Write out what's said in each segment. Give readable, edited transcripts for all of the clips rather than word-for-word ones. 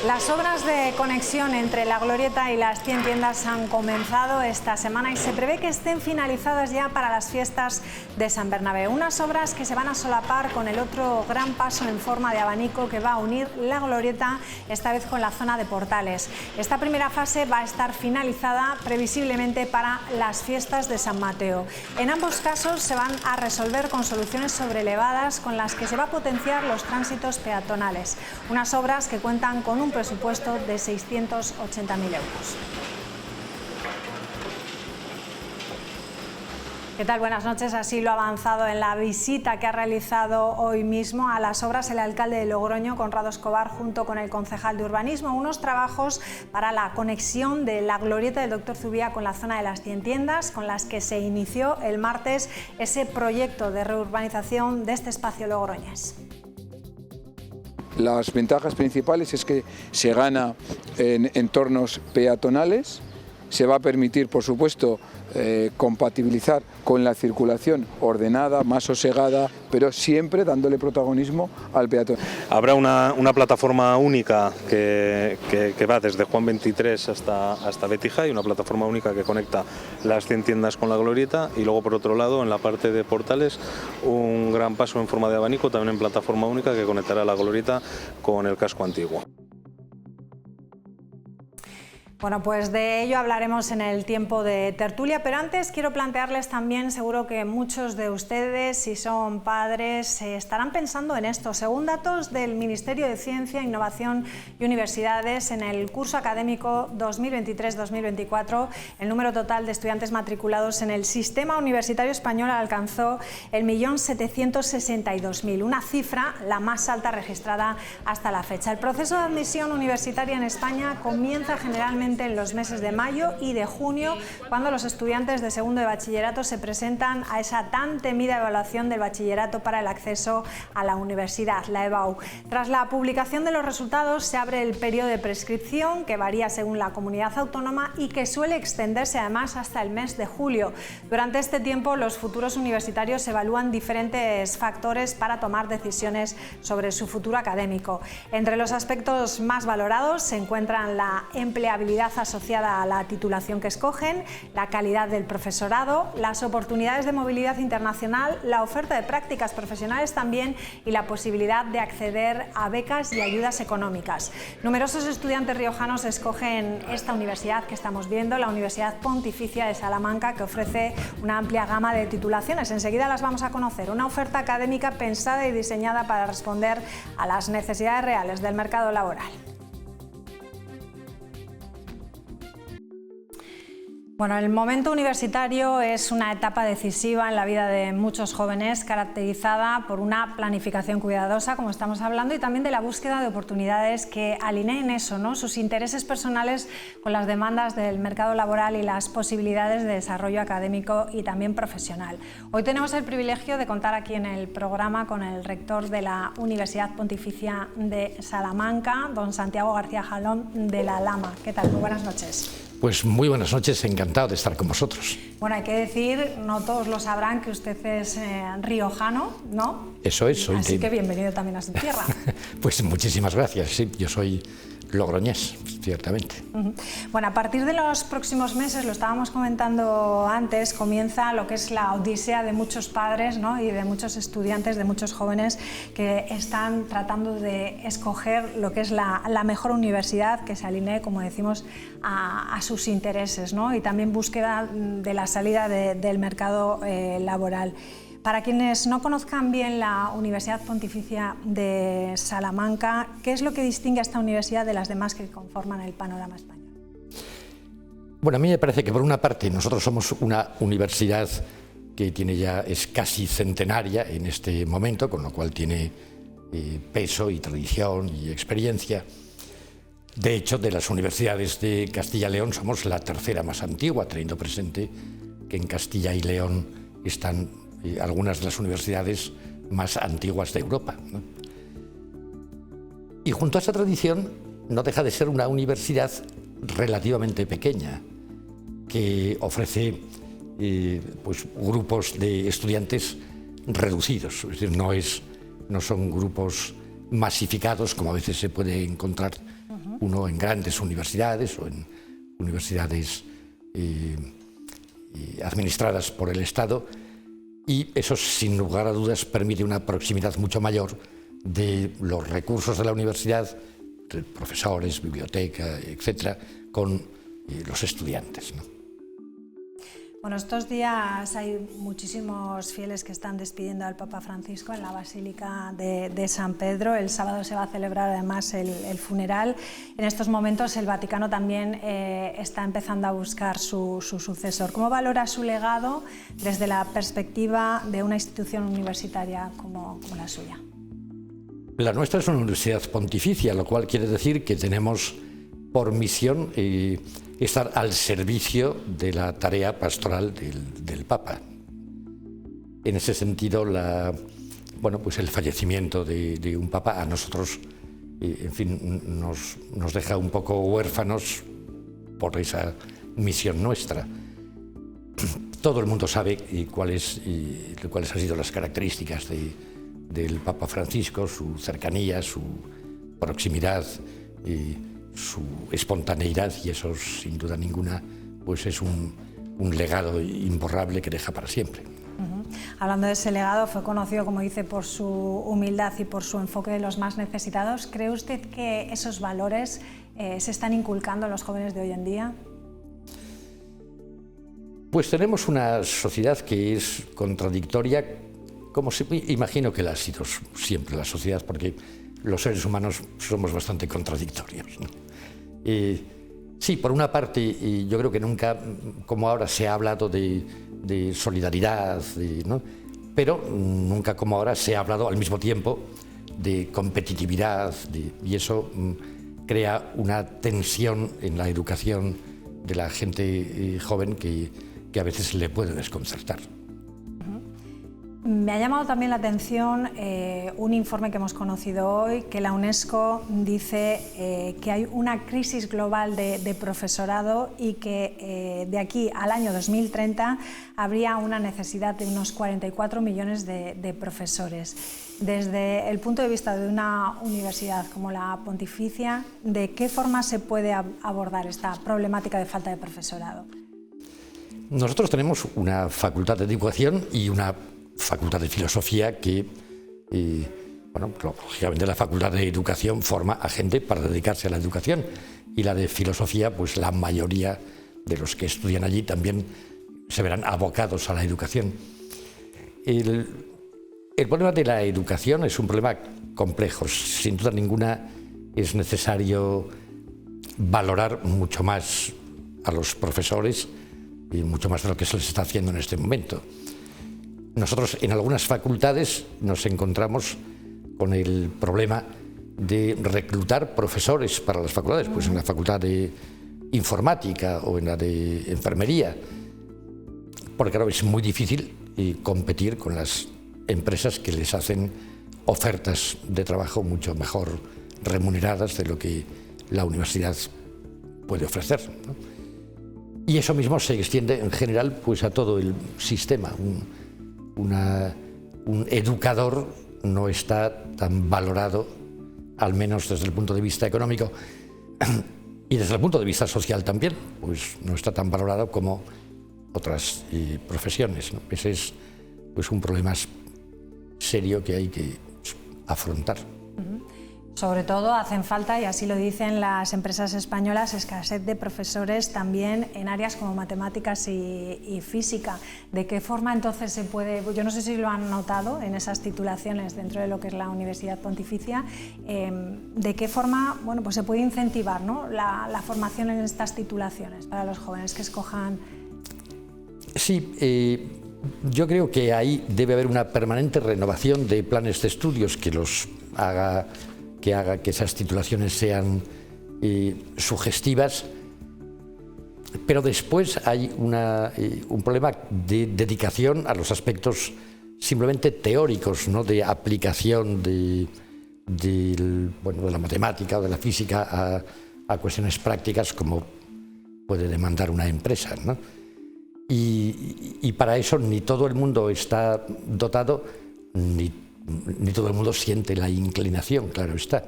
Las obras de conexión entre la Glorieta y las 100 tiendas han comenzado esta semana y se prevé que estén finalizadas ya para las fiestas de San Bernabé. Unas obras que se van a solapar con el otro gran paso en forma de abanico que va a unir la Glorieta, esta vez con la zona de Portales. Esta primera fase va a estar finalizada previsiblemente para las fiestas de San Mateo. En ambos casos se van a resolver con soluciones sobrelevadas con las que se va a potenciar los tránsitos peatonales. Unas obras que cuentan con un presupuesto de 680.000 euros. ¿Qué tal? Buenas noches. Así lo ha avanzado en la visita que ha realizado hoy mismo a las obras el alcalde de Logroño, Conrado Escobar, junto con el concejal de Urbanismo. Unos trabajos para la conexión de la Glorieta del Doctor Zubia con la zona de las 100 tiendas, con las que se inició el martes ese proyecto de reurbanización de este espacio logroñés. Las ventajas principales es que se gana en entornos peatonales, se va a permitir, por supuesto, compatibilizar con la circulación ordenada, más sosegada, pero siempre dándole protagonismo al peatón. Habrá una plataforma única que va desde Juan 23 hasta Betija, y una plataforma única que conecta las 100 tiendas con la Glorieta, y luego por otro lado en la parte de Portales un gran paso en forma de abanico también en plataforma única que conectará la Glorieta con el casco antiguo. Bueno, pues de ello hablaremos en el tiempo de tertulia, pero antes quiero plantearles también, seguro que muchos de ustedes, si son padres, estarán pensando en esto. Según datos del Ministerio de Ciencia, Innovación y Universidades, en el curso académico 2023-2024, el número total de estudiantes matriculados en el sistema universitario español alcanzó el 1.762.000, una cifra la más alta registrada hasta la fecha. El proceso de admisión universitaria en España comienza generalmente en los meses de mayo y de junio, cuando los estudiantes de segundo de bachillerato se presentan a esa tan temida evaluación del bachillerato para el acceso a la universidad, la EBAU. Tras la publicación de los resultados se abre el periodo de prescripción, que varía según la comunidad autónoma y que suele extenderse además hasta el mes de julio. Durante este tiempo los futuros universitarios evalúan diferentes factores para tomar decisiones sobre su futuro académico. Entre los aspectos más valorados se encuentran la empleabilidad asociada a la titulación que escogen, la calidad del profesorado, las oportunidades de movilidad internacional, la oferta de prácticas profesionales también y la posibilidad de acceder a becas y ayudas económicas. Numerosos estudiantes riojanos escogen esta universidad que estamos viendo, la Universidad Pontificia de Salamanca, que ofrece una amplia gama de titulaciones. Enseguida las vamos a conocer. Una oferta académica pensada y diseñada para responder a las necesidades reales del mercado laboral. Bueno, el momento universitario es una etapa decisiva en la vida de muchos jóvenes, caracterizada por una planificación cuidadosa, como estamos hablando, y también de la búsqueda de oportunidades que alineen eso, ¿no?, sus intereses personales con las demandas del mercado laboral y las posibilidades de desarrollo académico y también profesional. Hoy tenemos el privilegio de contar aquí en el programa con el rector de la Universidad Pontificia de Salamanca, don Santiago García Jalón de la Lama. ¿Qué tal? Muy buenas noches. Pues muy buenas noches, encantado de estar con vosotros. Bueno, hay que decir, no todos lo sabrán, que usted es riojano, ¿no? Eso es. Así que bienvenido también a su tierra. Pues muchísimas gracias, sí, yo soy logroñés, ciertamente. Bueno, a partir de los próximos meses, lo estábamos comentando antes, comienza lo que es la odisea de muchos padres, ¿no?, y de muchos estudiantes, de muchos jóvenes que están tratando de escoger lo que es la mejor universidad que se alinee, como decimos, a sus intereses, ¿no?, y también búsqueda de la salida del mercado laboral. Para quienes no conozcan bien la Universidad Pontificia de Salamanca, ¿qué es lo que distingue a esta universidad de las demás que conforman el panorama español? Bueno, a mí me parece que por una parte nosotros somos una universidad que es casi centenaria en este momento, con lo cual tiene peso y tradición y experiencia. De hecho, de las universidades de Castilla y León somos la tercera más antigua, teniendo presente que en Castilla y León están algunas de las universidades más antiguas de Europa, ¿no? Y junto a esa tradición no deja de ser una universidad relativamente pequeña, que ofrece pues, grupos de estudiantes reducidos, es decir, no son grupos masificados como a veces se puede encontrar uno en grandes universidades o en universidades administradas por el Estado, y eso sin lugar a dudas permite una proximidad mucho mayor de los recursos de la universidad, de profesores, biblioteca, etcétera, con los estudiantes, ¿no? Bueno, estos días hay muchísimos fieles que están despidiendo al Papa Francisco en la Basílica de San Pedro. El sábado se va a celebrar además el funeral. En estos momentos el Vaticano también está empezando a buscar su sucesor. ¿Cómo valora su legado desde la perspectiva de una institución universitaria como la suya? La nuestra es una universidad pontificia, lo cual quiere decir que tenemos por misión estar al servicio de la tarea pastoral del Papa. En ese sentido, pues el fallecimiento de un Papa a nosotros, en fin, nos deja un poco huérfanos por esa misión nuestra. Todo el mundo sabe cuáles han sido las características del Papa Francisco, su cercanía, su proximidad, su espontaneidad, y eso sin duda ninguna pues es un legado imborrable que deja para siempre. Hablando de ese legado, fue conocido, como dice, por su humildad y por su enfoque de los más necesitados. ¿Cree usted que esos valores se están inculcando en los jóvenes de hoy en día? Pues tenemos una sociedad que es contradictoria, como imagino que la ha sido siempre la sociedad, porque los seres humanos somos bastante contradictorios, ¿no? Sí, por una parte, yo creo que nunca, como ahora, se ha hablado de solidaridad, ¿no? Pero nunca como ahora se ha hablado al mismo tiempo de competitividad, y eso crea una tensión en la educación de la gente joven que a veces le puede desconcertar. Me ha llamado también la atención un informe que hemos conocido hoy, que la UNESCO dice que hay una crisis global de profesorado y que de aquí al año 2030 habría una necesidad de unos 44 millones de profesores. Desde el punto de vista de una universidad como la Pontificia, ¿de qué forma se puede abordar esta problemática de falta de profesorado? Nosotros tenemos una facultad de educación y una facultad de filosofía que, lógicamente la facultad de educación forma a gente para dedicarse a la educación, y la de filosofía, pues la mayoría de los que estudian allí también se verán abocados a la educación. El problema de la educación es un problema complejo. Sin duda ninguna es necesario valorar mucho más a los profesores y mucho más de lo que se les está haciendo en este momento. Nosotros en algunas facultades nos encontramos con el problema de reclutar profesores para las facultades, pues en la facultad de informática o en la de enfermería, porque claro, es muy difícil competir con las empresas que les hacen ofertas de trabajo mucho mejor remuneradas de lo que la universidad puede ofrecer, ¿no? Y eso mismo se extiende en general pues a todo el sistema. Un educador no está tan valorado, al menos desde el punto de vista económico y desde el punto de vista social también, pues no está tan valorado como otras profesiones, ¿no? Ese es pues un problema serio que hay que afrontar. Sobre todo hacen falta, y así lo dicen las empresas españolas, escasez de profesores también en áreas como matemáticas y física. ¿De qué forma entonces se puede, yo no sé si lo han notado en esas titulaciones dentro de lo que es la Universidad Pontificia, de qué forma pues se puede incentivar, ¿no?, la formación en estas titulaciones para los jóvenes que escojan? Sí, yo creo que ahí debe haber una permanente renovación de planes de estudios que haga que esas titulaciones sean sugestivas, pero después hay un problema de dedicación a los aspectos simplemente teóricos, ¿no?, de aplicación de la matemática o de la física a cuestiones prácticas como puede demandar una empresa, ¿no? Y para eso ni todo el mundo está dotado, ni ni todo el mundo siente la inclinación, claro está.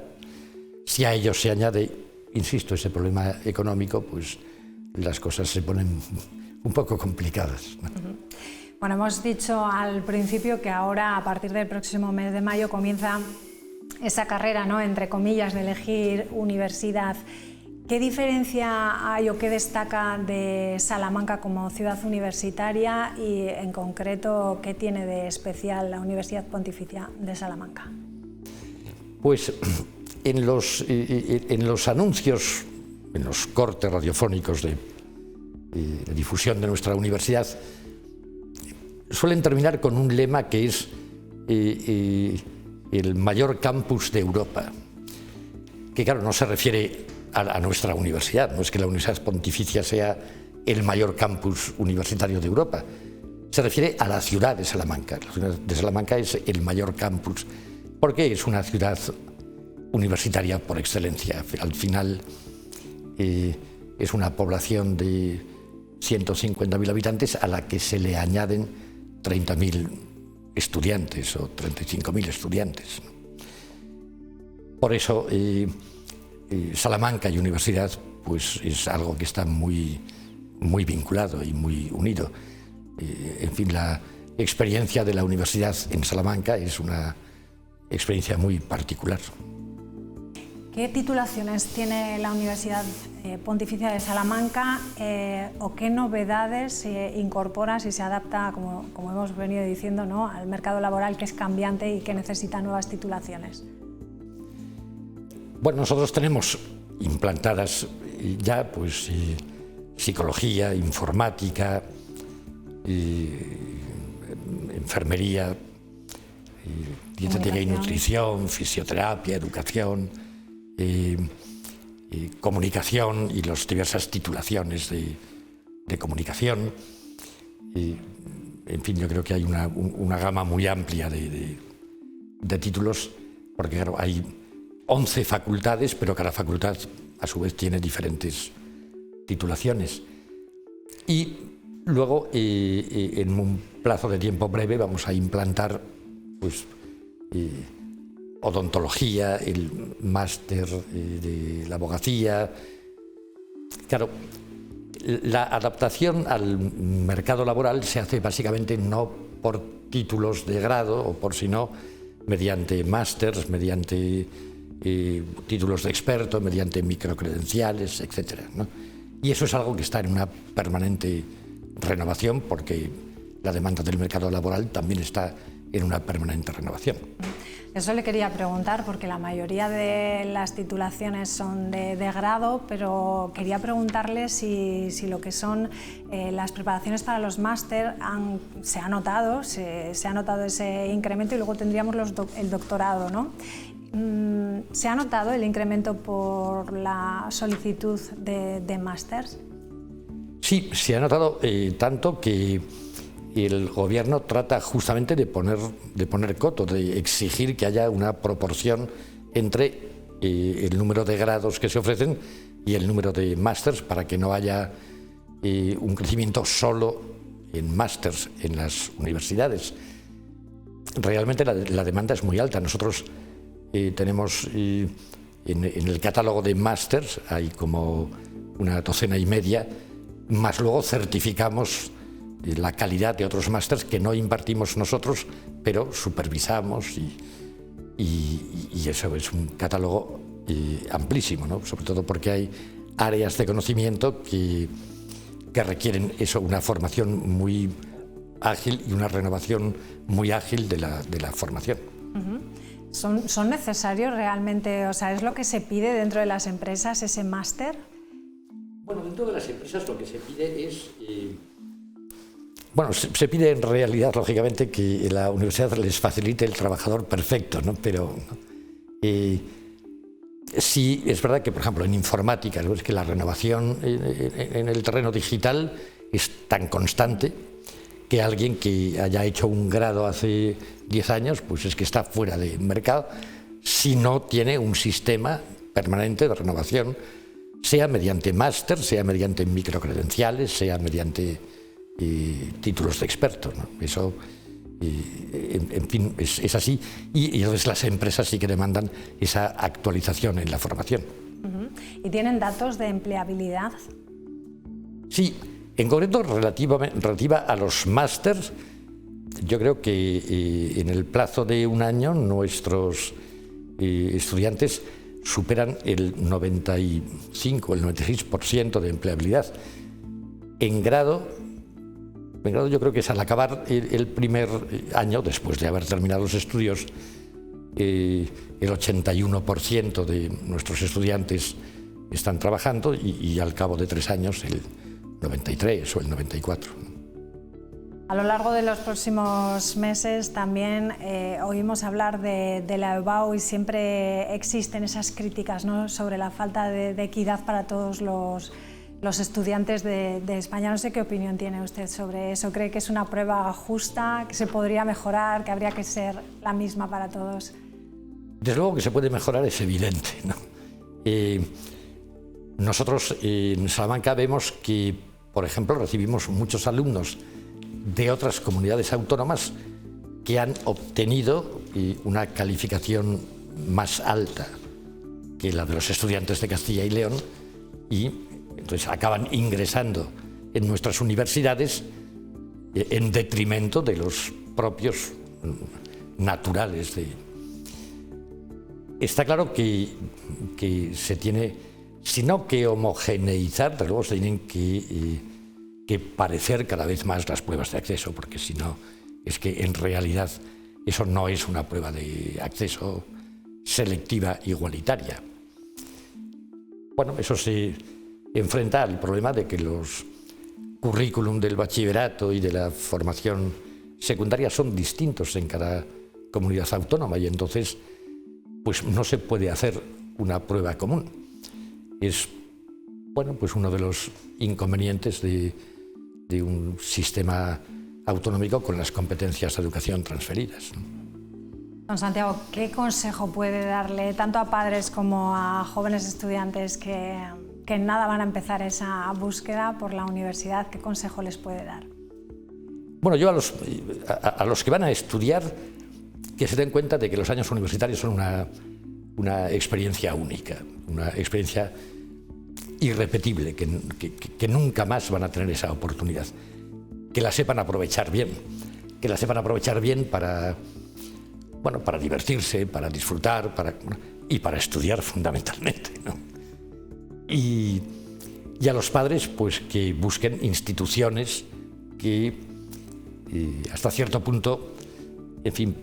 Si a ello se añade, insisto, ese problema económico, pues las cosas se ponen un poco complicadas, ¿no? Bueno, hemos dicho al principio que ahora, a partir del próximo mes de mayo, comienza esa carrera, ¿no?, entre comillas, de elegir universidad. ¿Qué diferencia hay o qué destaca de Salamanca como ciudad universitaria y, en concreto, qué tiene de especial la Universidad Pontificia de Salamanca? Pues en los anuncios, en los cortes radiofónicos de difusión de nuestra universidad, suelen terminar con un lema que es el mayor campus de Europa, que claro, no se refiere a nuestra universidad, no es que la Universidad Pontificia sea el mayor campus universitario de Europa, se refiere a la ciudad de Salamanca. La ciudad de Salamanca es el mayor campus porque es una ciudad universitaria por excelencia. Al final es una población de 150.000 habitantes a la que se le añaden 30.000 estudiantes o 35.000 estudiantes. Por eso Salamanca y universidad pues es algo que está muy vinculado y muy unido. En fin, la experiencia de la universidad en Salamanca es una experiencia muy particular. ¿Qué titulaciones tiene la Universidad Pontificia de Salamanca o qué novedades se incorpora si se adapta, como hemos venido diciendo, ¿no?, al mercado laboral, que es cambiante y que necesita nuevas titulaciones? Bueno, nosotros tenemos implantadas ya pues psicología, informática, enfermería, dietética y nutrición, fisioterapia, educación, comunicación y las diversas titulaciones de comunicación. En fin, yo creo que hay una gama muy amplia de títulos, porque claro, hay 11 facultades, pero cada facultad a su vez tiene diferentes titulaciones. Y luego, en un plazo de tiempo breve, vamos a implantar pues, odontología, el máster de la abogacía. Claro, la adaptación al mercado laboral se hace básicamente no por títulos de grado o por sino mediante másters, mediante títulos de experto, mediante microcredenciales, etc., ¿no? Y eso es algo que está en una permanente renovación porque la demanda del mercado laboral también está en una permanente renovación. Eso le quería preguntar, porque la mayoría de las titulaciones son de grado, pero quería preguntarle si lo que son las preparaciones para los máster se ha notado ese incremento, y luego tendríamos el doctorado, ¿no? ¿Se ha notado el incremento por la solicitud de másters? Sí, se ha notado tanto que el gobierno trata justamente de poner coto, de exigir que haya una proporción entre el número de grados que se ofrecen y el número de másters, para que no haya un crecimiento solo en másters en las universidades. Realmente la demanda es muy alta. Nosotros tenemos en el catálogo de másters hay como una docena y media, más luego certificamos la calidad de otros másters que no impartimos nosotros, pero supervisamos, y eso es un catálogo amplísimo, ¿no? Sobre todo porque hay áreas de conocimiento que requieren eso, una formación muy ágil y una renovación muy ágil de la formación. ¿Son necesarios realmente? O sea, ¿es lo que se pide dentro de las empresas, ese máster? Bueno, dentro de las empresas lo que se pide es... Bueno, se pide en realidad, lógicamente, que la universidad les facilite el trabajador perfecto, ¿no? Pero sí es verdad que, por ejemplo, en informática, es que la renovación en el terreno digital es tan constante que alguien que haya hecho un grado hace 10 años, pues es que está fuera de mercado si no tiene un sistema permanente de renovación, sea mediante máster, sea mediante microcredenciales, sea mediante títulos de experto, ¿no? Eso En fin, es así. Y entonces las empresas sí que demandan esa actualización en la formación. ¿Y tienen datos de empleabilidad? Sí, en concreto relativa a los másters, yo creo que en el plazo de un año nuestros estudiantes superan el 95, el 96% de empleabilidad. En grado yo creo que es al acabar el primer año, después de haber terminado los estudios, el 81% de nuestros estudiantes están trabajando y al cabo de 3 años el 93 o el 94. A lo largo de los próximos meses también oímos hablar de la EBAU y siempre existen esas críticas, ¿no?, sobre la falta de equidad para todos los estudiantes de España. No sé qué opinión tiene usted sobre eso. ¿Cree que es una prueba justa, que se podría mejorar, que habría que ser la misma para todos? Desde luego que se puede mejorar, es evidente, ¿no? Nosotros en Salamanca vemos que, por ejemplo, recibimos muchos alumnos de otras comunidades autónomas que han obtenido una calificación más alta que la de los estudiantes de Castilla y León, y entonces acaban ingresando en nuestras universidades en detrimento de los propios naturales. Está claro que se tiene, si no que homogeneizar, pero luego se tienen que parecer cada vez más las pruebas de acceso, porque si no, es que en realidad eso no es una prueba de acceso selectiva igualitaria. Bueno, eso se enfrenta al problema de que los currículum del bachillerato y de la formación secundaria son distintos en cada comunidad autónoma y entonces pues no se puede hacer una prueba común. Es, bueno, pues uno de los inconvenientes de un sistema autonómico con las competencias de educación transferidas. Don Santiago, ¿qué consejo puede darle tanto a padres como a jóvenes estudiantes que nada van a empezar esa búsqueda por la universidad? ¿Qué consejo les puede dar? Bueno, yo a los que van a estudiar, que se den cuenta de que los años universitarios son una experiencia única, una experiencia irrepetible, que nunca más van a tener esa oportunidad. Que la sepan aprovechar bien, para divertirse, para disfrutar y para estudiar fundamentalmente, ¿no? Y a los padres, pues que busquen instituciones que hasta cierto punto, en fin,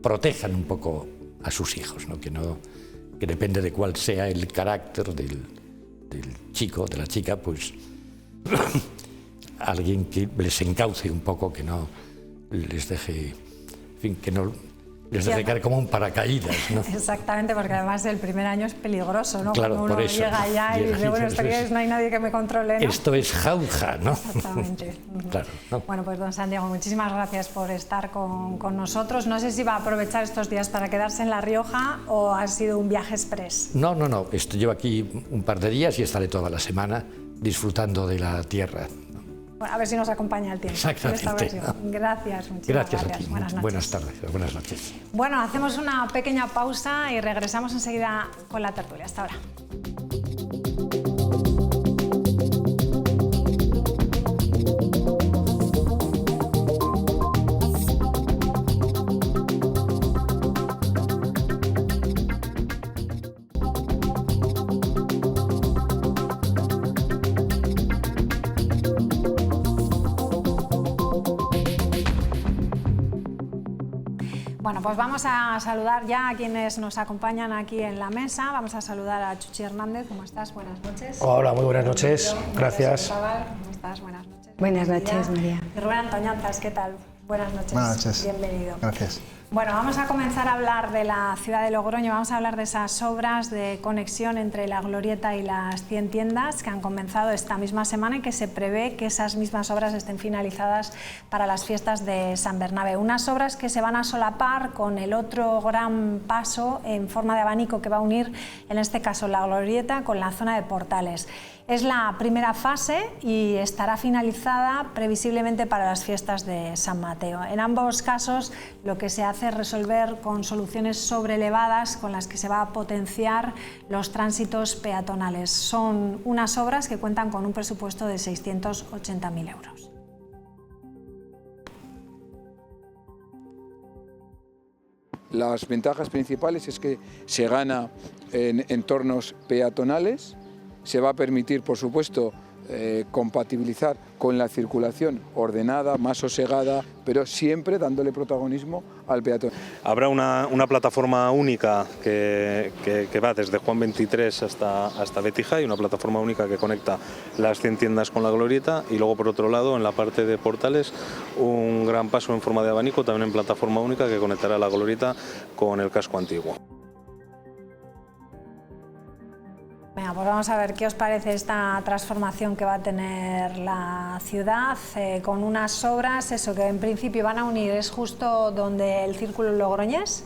protejan un poco a sus hijos, ¿no? Que depende de cuál sea el carácter del chico, de la chica, pues alguien que les encauce un poco, que no les deje, en fin, que no les deje caer como un paracaídas, ¿no? Exactamente, porque además el primer año es peligroso, ¿no? Claro, cuando uno por eso llega allá y dice, bueno, no hay nadie que me controle, ¿no? Esto es jauja, ¿no? Exactamente. Claro, ¿no? Bueno, pues don Santiago, muchísimas gracias por estar con nosotros. No sé si va a aprovechar estos días para quedarse en La Rioja o ha sido un viaje express. No. Llevo aquí un par de días y estaré toda la semana disfrutando de la tierra. Bueno, a ver si nos acompaña el tiempo. Exactamente. Gracias, muchísimas gracias. Gracias a ti. Buenas tardes. Buenas noches. Bueno, hacemos una pequeña pausa y regresamos enseguida con la tertulia. Hasta ahora. Bueno, pues vamos a saludar ya a quienes nos acompañan aquí en la mesa. Vamos a saludar a Chuchi Hernández. ¿Cómo estás? Buenas noches. Hola, muy buenas noches. Gracias. ¿Cómo estás? Buenas noches. Buenas noches, María. Y Rubén Antoñanzas, ¿qué tal? Buenas noches. Buenas noches. Bienvenido. Gracias. Bueno, vamos a comenzar a hablar de la ciudad de Logroño, vamos a hablar de esas obras de conexión entre la Glorieta y las 100 tiendas que han comenzado esta misma semana y que se prevé que esas mismas obras estén finalizadas para las fiestas de San Bernabé. Unas obras que se van a solapar con el otro gran paso en forma de abanico que va a unir, en este caso, la Glorieta con la zona de Portales. Es la primera fase y estará finalizada previsiblemente para las fiestas de San Mateo. En ambos casos lo que se hace es resolver con soluciones sobrelevadas con las que se va a potenciar los tránsitos peatonales. Son unas obras que cuentan con un presupuesto de 680.000 euros. Las ventajas principales es que se gana en entornos peatonales. Se va a permitir, por supuesto, compatibilizar con la circulación ordenada, más sosegada, pero siempre dándole protagonismo al peatón. Habrá una plataforma única que va desde Juan 23 hasta Betija, y una plataforma única que conecta las 100 tiendas con la Glorieta, y luego por otro lado en la parte de Portales un gran paso en forma de abanico también en plataforma única que conectará la Glorieta con el casco antiguo. Venga, pues vamos a ver qué os parece esta transformación que va a tener la ciudad con unas obras, eso que en principio van a unir, es justo donde el círculo logroñés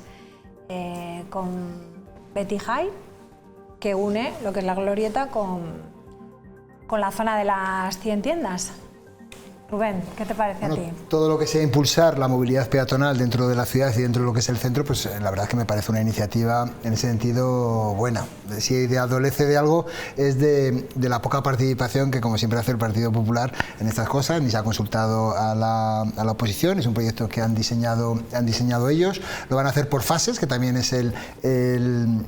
con Betija, que une lo que es la Glorieta con la zona de las 100 tiendas. Rubén, ¿qué te parece a ti? Todo lo que sea impulsar la movilidad peatonal dentro de la ciudad y dentro de lo que es el centro, pues la verdad es que me parece una iniciativa en ese sentido buena. Si adolece de algo es de la poca participación que, como siempre, hace el Partido Popular en estas cosas. Ni se ha consultado a la oposición, es un proyecto que han diseñado ellos. Lo van a hacer por fases, que también es el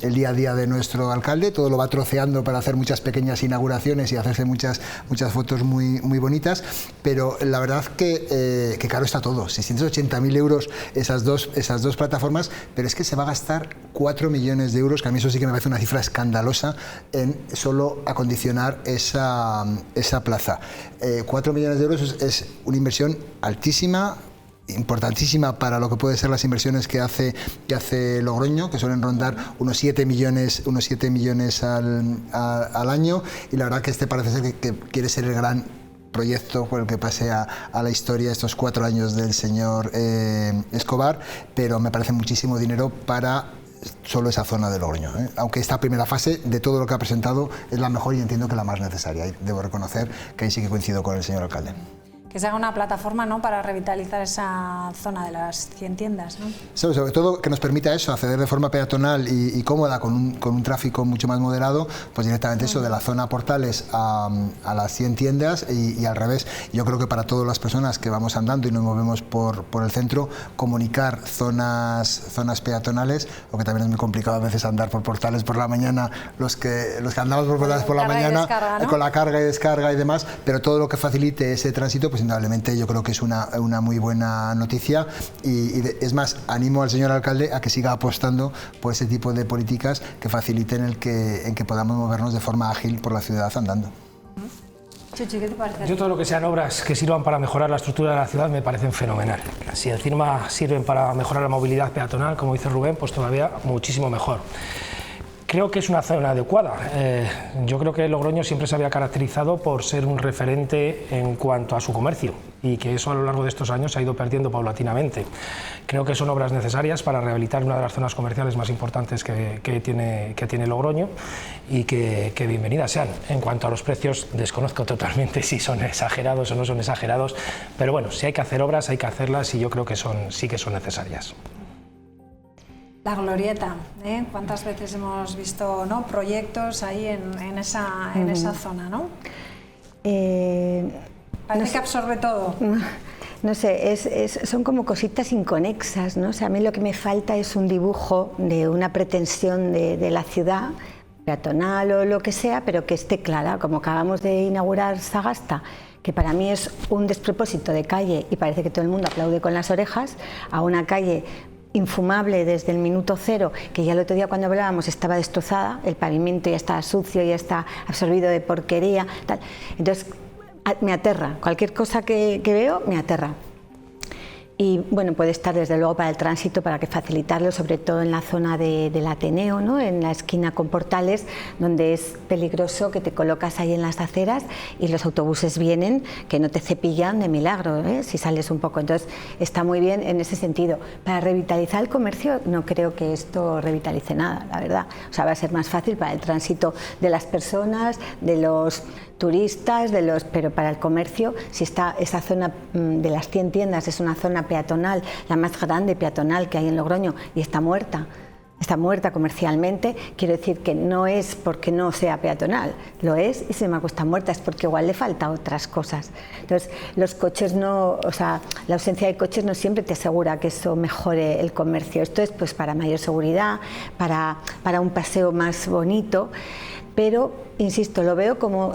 día a día de nuestro alcalde. Todo lo va troceando para hacer muchas pequeñas inauguraciones y hacerse muchas fotos muy bonitas, pero la verdad que caro está todo. 680.000 euros esas dos plataformas, pero es que se va a gastar 4 millones de euros, que a mí eso sí que me parece una cifra escandalosa, en solo acondicionar esa plaza. 4 millones de euros es una inversión altísima, importantísima para lo que puede ser las inversiones que hace Logroño, que suelen rondar unos 7 millones al año, y la verdad que parece ser que quiere ser el gran proyecto por el que pase a la historia estos 4 años del señor Escobar, pero me parece muchísimo dinero para solo esa zona de Logroño, aunque esta primera fase de todo lo que ha presentado es la mejor y entiendo que la más necesaria, y debo reconocer que ahí sí que coincido con el señor alcalde. Que se haga una plataforma, ¿no?, para revitalizar esa zona de las 100 tiendas, ¿no? Sobre todo que nos permita eso, acceder de forma peatonal y cómoda con un tráfico mucho más moderado, pues directamente eso de la zona Portales a las 100 tiendas y al revés. Yo creo que para todas las personas que vamos andando y nos movemos por el centro, comunicar zonas peatonales, porque también es muy complicado a veces andar por Portales por la mañana, los que andamos por Portales por la mañana, descarga, ¿no?, con la carga y descarga y demás, pero todo lo que facilite ese tránsito, pues indudablemente yo creo que es una muy buena noticia, y es más, animo al señor alcalde a que siga apostando por ese tipo de políticas que faciliten en que podamos movernos de forma ágil por la ciudad andando. Chuchi, ¿qué te parece? Yo todo lo que sean obras que sirvan para mejorar la estructura de la ciudad me parecen fenomenal. Si encima sirven para mejorar la movilidad peatonal, como dice Rubén, pues todavía muchísimo mejor. Creo que es una zona adecuada. Yo creo que Logroño siempre se había caracterizado por ser un referente en cuanto a su comercio, y que eso a lo largo de estos años se ha ido perdiendo paulatinamente. Creo que son obras necesarias para rehabilitar una de las zonas comerciales más importantes que tiene Logroño, y que bienvenidas sean. En cuanto a los precios, desconozco totalmente si son exagerados o no son exagerados, pero bueno, si hay que hacer obras, hay que hacerlas, y yo creo que sí que son necesarias. La Glorieta, ¿cuántas veces hemos visto, ¿no?, proyectos ahí en esa zona, ¿no? Parece que absorbe todo. No sé, son como cositas inconexas, ¿no? O sea, a mí lo que me falta es un dibujo de una pretensión de la ciudad, peatonal o lo que sea, pero que esté clara, como acabamos de inaugurar Sagasta, que para mí es un despropósito de calle y parece que todo el mundo aplaude con las orejas, a una calle infumable desde el minuto cero, que ya el otro día cuando hablábamos estaba destrozada, el pavimento ya está sucio, ya está absorbido de porquería, tal. Entonces me aterra, cualquier cosa que veo me aterra. Y bueno, puede estar desde luego para el tránsito, para que facilitarlo, sobre todo en la zona del Ateneo, ¿no? En la esquina con Portales, donde es peligroso que te colocas ahí en las aceras y los autobuses vienen que no te cepillan de milagro, ¿eh? Si sales un poco. Entonces está muy bien en ese sentido. Para revitalizar el comercio no creo que esto revitalice nada, la verdad. O sea, va a ser más fácil para el tránsito de las personas, de los turistas, pero para el comercio, si está esa zona de las 100 tiendas es una zona peatonal, la más grande peatonal que hay en Logroño, y está muerta comercialmente, quiero decir que no es porque no sea peatonal, lo es, y sin embargo está muerta, es porque igual le falta otras cosas. Entonces, los coches no, o sea, la ausencia de coches no siempre te asegura que eso mejore el comercio. Esto es pues para mayor seguridad, para un paseo más bonito, pero, insisto, lo veo como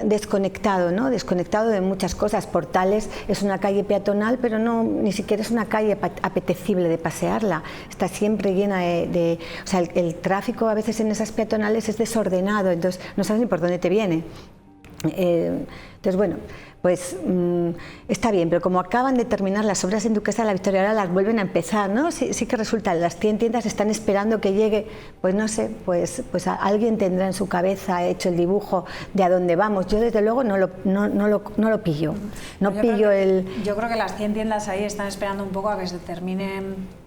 desconectado, ¿no? Desconectado de muchas cosas. Portales es una calle peatonal, pero no, ni siquiera es una calle apetecible de pasearla. Está siempre llena o sea, el tráfico a veces en esas peatonales es desordenado, entonces no sabes ni por dónde te viene. Entonces, bueno, pues está bien, pero como acaban de terminar las obras en Duquesa de la Victoria, ahora las vuelven a empezar, ¿no? Sí que resulta, las 100 tiendas están esperando que llegue, pues no sé, pues alguien tendrá en su cabeza hecho el dibujo de a dónde vamos. Yo desde luego no lo pillo, Yo creo que las 100 tiendas ahí están esperando un poco a que se terminen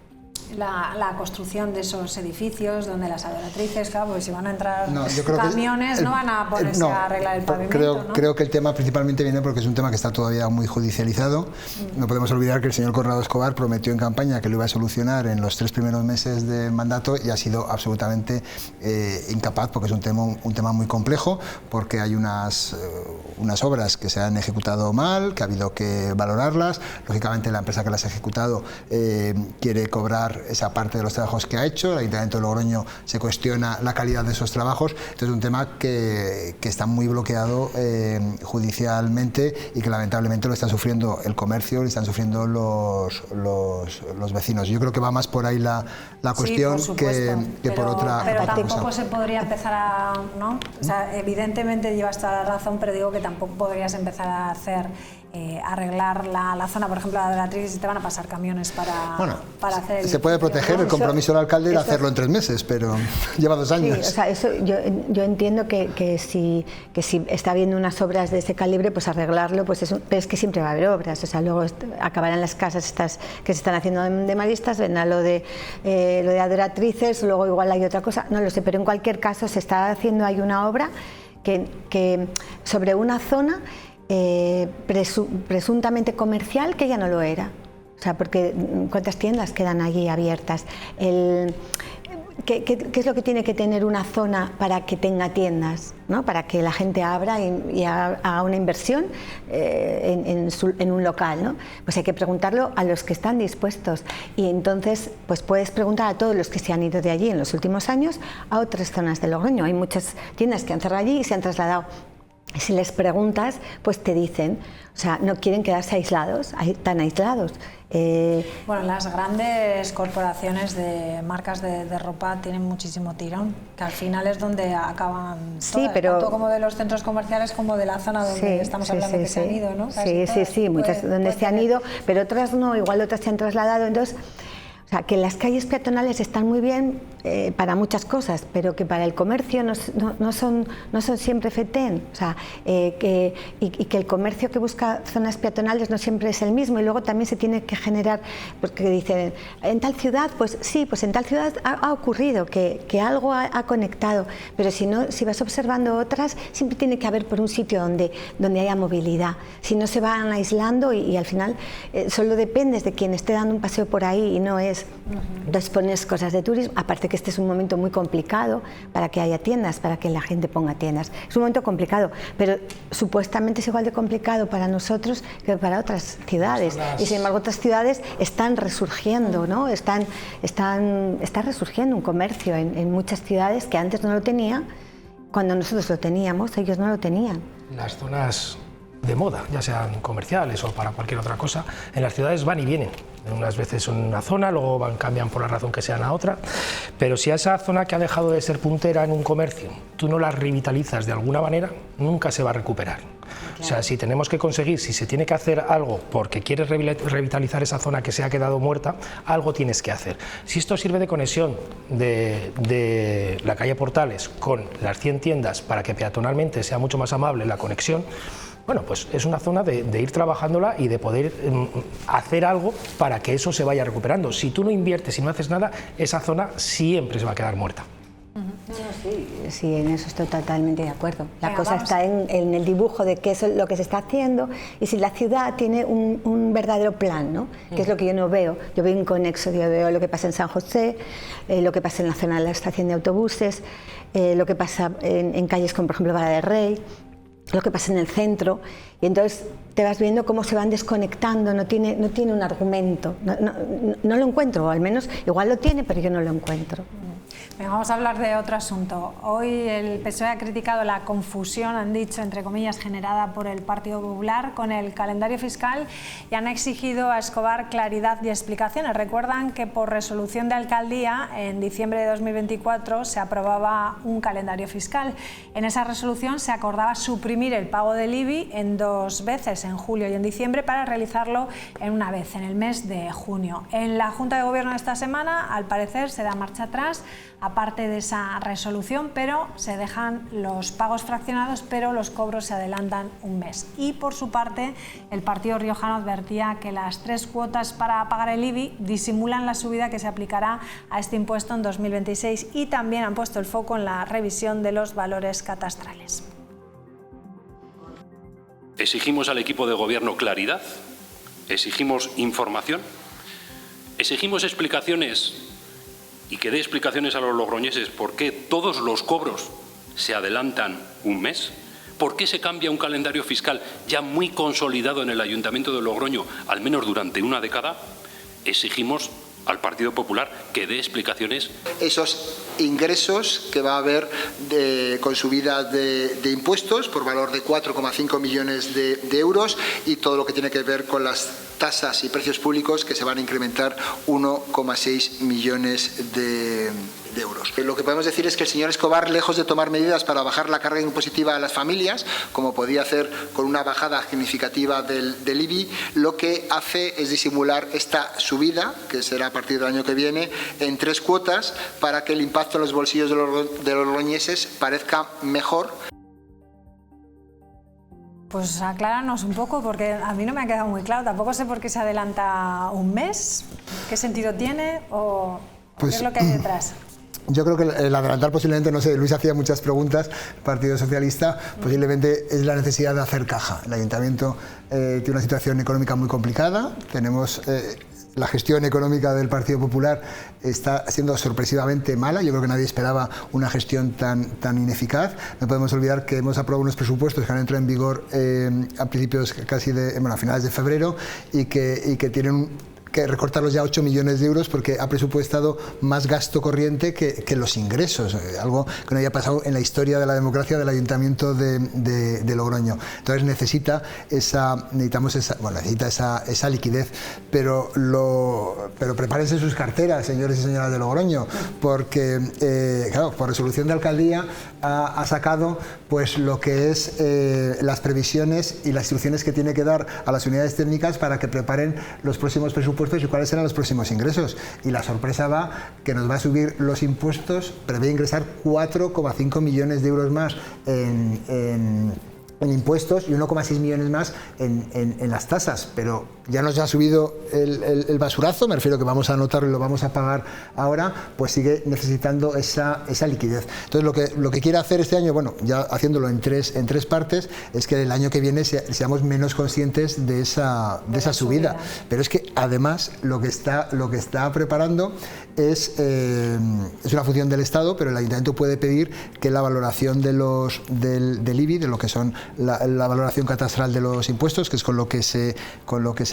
la construcción de esos edificios donde las adoratrices, claro, porque si van a entrar camiones no van a ponerse a arreglar el pavimento. Creo que el tema principalmente viene porque es un tema que está todavía muy judicializado. No podemos olvidar que el señor Conrado Escobar prometió en campaña que lo iba a solucionar en los 3 primeros meses de mandato y ha sido absolutamente incapaz, porque es un tema muy complejo, porque hay unas obras que se han ejecutado mal, que ha habido que valorarlas. Lógicamente la empresa que las ha ejecutado quiere cobrar esa parte de los trabajos que ha hecho. El Ayuntamiento de Logroño se cuestiona la calidad de esos trabajos. Entonces es un tema que está muy bloqueado judicialmente y que lamentablemente lo está sufriendo el comercio, lo están sufriendo los vecinos. Yo creo que va más por ahí la cuestión que por otra Pero cosa. tampoco se podría empezar a... ¿no? O sea, evidentemente llevas toda la razón, pero digo que tampoco podrías empezar a hacer... arreglar la zona, por ejemplo, la de la Adoratrices, te van a pasar camiones para hacer el... Se puede proteger, ¿no? El compromiso del alcalde era hacerlo en 3 meses, pero lleva 2 años. Sí, o sea, eso yo entiendo que si está habiendo unas obras de ese calibre, pues arreglarlo, pues pero es que siempre va a haber obras, o sea, luego acabarán las casas estas que se están haciendo de maristas, vendrá lo de Adoratrices, luego igual hay otra cosa, no lo sé, pero en cualquier caso se está haciendo, hay una obra que sobre una zona presuntamente comercial que ya no lo era. O sea, porque ¿cuántas tiendas quedan allí abiertas? ¿Qué es lo que tiene que tener una zona para que tenga tiendas, ¿no? Para que la gente abra y haga una inversión en un local, ¿no? Pues hay que preguntarlo a los que están dispuestos, y entonces pues puedes preguntar a todos los que se han ido de allí en los últimos años a otras zonas de Logroño. Hay muchas tiendas que han cerrado allí y se han trasladado. Si les preguntas, pues te dicen, o sea, no quieren quedarse aislados, tan aislados. Bueno, las grandes corporaciones de marcas de ropa tienen muchísimo tirón, que al final es donde acaban todas, tanto como de los centros comerciales como de la zona donde estamos hablando que se han ido, ¿no? Sí, muchas donde se han ido, pero otras no, igual otras se han trasladado, entonces... O sea, que las calles peatonales están muy bien para muchas cosas, pero que para el comercio no son siempre fetén. O sea, y que el comercio que busca zonas peatonales no siempre es el mismo, y luego también se tiene que generar, porque dicen, en tal ciudad, pues sí, pues en tal ciudad ha ocurrido que algo ha conectado, pero si vas observando otras, siempre tiene que haber por un sitio donde haya movilidad. Si no, se van aislando y al final solo dependes de quien esté dando un paseo por ahí y no es. Entonces pones cosas de turismo, aparte que este es un momento muy complicado para que haya tiendas, para que la gente ponga tiendas. Es un momento complicado, pero supuestamente es igual de complicado para nosotros que para otras ciudades. Y sin embargo otras ciudades están resurgiendo, ¿no? Está resurgiendo un comercio en muchas ciudades que antes no lo tenía. Cuando nosotros lo teníamos, ellos no lo tenían. Las zonas de moda, ya sean comerciales o para cualquier otra cosa, en las ciudades van y vienen. Unas veces son una zona, luego cambian por la razón que sean a otra, pero si a esa zona que ha dejado de ser puntera en un comercio tú no la revitalizas de alguna manera, nunca se va a recuperar. O sea, si tenemos que conseguir, si se tiene que hacer algo porque quieres revitalizar esa zona que se ha quedado muerta, algo tienes que hacer. Si esto sirve de conexión de la calle Portales con las 100 tiendas para que peatonalmente sea mucho más amable la conexión, bueno, pues es una zona de ir trabajándola y de poder hacer algo para que eso se vaya recuperando. Si tú no inviertes y no haces nada, esa zona siempre se va a quedar muerta. Sí, en eso estoy totalmente de acuerdo. La cosa está en el dibujo de qué es lo que se está haciendo y si la ciudad tiene un verdadero plan, ¿no? Que es lo que yo no veo. Yo veo inconexo, yo veo lo que pasa en San José, lo que pasa en la zona de la estación de autobuses, lo que pasa en calles como por ejemplo Vara del Rey, lo que pasa en el centro, y entonces te vas viendo cómo se van desconectando, no tiene un argumento, no lo encuentro, o al menos igual lo tiene, pero yo no lo encuentro. Venga, vamos a hablar de otro asunto. Hoy el PSOE ha criticado la confusión, han dicho, entre comillas, generada por el Partido Popular con el calendario fiscal y han exigido a Escobar claridad y explicaciones. Recuerdan que por resolución de alcaldía en diciembre de 2024 se aprobaba un calendario fiscal. En esa resolución se acordaba suprimir el pago del IBI en 2 veces, en julio y en diciembre, para realizarlo en una vez, en el mes de junio. En la Junta de Gobierno de esta semana, al parecer, se da marcha atrás, aparte de esa resolución, pero se dejan los pagos fraccionados, pero los cobros se adelantan un mes. Y por su parte, el partido riojano advertía que las 3 cuotas para pagar el IBI disimulan la subida que se aplicará a este impuesto en 2026 y también han puesto el foco en la revisión de los valores catastrales. Exigimos al equipo de gobierno claridad, exigimos información, exigimos explicaciones y que dé explicaciones a los logroñeses por qué todos los cobros se adelantan un mes, por qué se cambia un calendario fiscal ya muy consolidado en el Ayuntamiento de Logroño, al menos durante una década. Exigimos al Partido Popular que dé explicaciones. Esos ingresos que va a haber con subida de impuestos por valor de 4,5 millones de euros y todo lo que tiene que ver con las tasas y precios públicos que se van a incrementar 1,6 millones de euros. Lo que podemos decir es que el señor Escobar, lejos de tomar medidas para bajar la carga impositiva a las familias, como podía hacer con una bajada significativa del IBI, lo que hace es disimular esta subida, que será a partir del año que viene, en 3 cuotas para que el impacto en los bolsillos de los logroñeses parezca mejor. Pues acláranos un poco, porque a mí no me ha quedado muy claro. Tampoco sé por qué se adelanta un mes, qué sentido tiene o qué es lo que hay detrás. Yo creo que el adelantar posiblemente, no sé, Luis hacía muchas preguntas, el Partido Socialista, posiblemente es la necesidad de hacer caja. El Ayuntamiento tiene una situación económica muy complicada, tenemos... La gestión económica del Partido Popular está siendo sorpresivamente mala. Yo creo que nadie esperaba una gestión tan ineficaz. No podemos olvidar que hemos aprobado unos presupuestos que han entrado en vigor a principios a finales de febrero y que tienen que recortarlos ya 8 millones de euros porque ha presupuestado más gasto corriente que los ingresos, algo que no había pasado en la historia de la democracia del Ayuntamiento de Logroño. Entonces necesita esa liquidez, pero prepárense sus carteras, señores y señoras de Logroño, porque claro, por resolución de alcaldía ha sacado pues lo que es las previsiones y las instrucciones que tiene que dar a las unidades técnicas para que preparen los próximos presupuestos y cuáles serán los próximos ingresos. Y la sorpresa va que nos va a subir los impuestos, prevé ingresar 4,5 millones de euros más en impuestos y 1,6 millones más en las tasas, pero ya nos ha subido el basurazo, me refiero que vamos a anotarlo y lo vamos a pagar ahora, pues sigue necesitando esa liquidez. Entonces lo que quiere hacer este año, bueno, ya haciéndolo en tres partes, es que el año que viene seamos menos conscientes de esa subida. Pero es que además lo que está preparando es una función del Estado, pero el Ayuntamiento puede pedir que la valoración del IBI, de lo que son la valoración catastral de los impuestos, que es con lo que se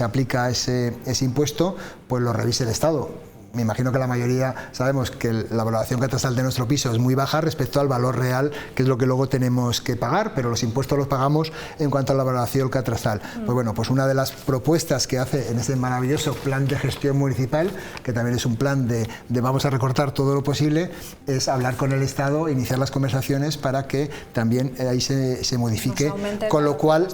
aplica ese impuesto, pues lo revise el Estado. me imagino que la mayoría sabemos que la valoración catastral de nuestro piso es muy baja respecto al valor real, que es lo que luego tenemos que pagar, pero los impuestos los pagamos en cuanto a la valoración catastral. Pues bueno, pues una de las propuestas que hace en ese maravilloso plan de gestión municipal, que también es un plan de vamos a recortar todo lo posible, es hablar con el Estado, iniciar las conversaciones para que también ahí se modifique, con lo cual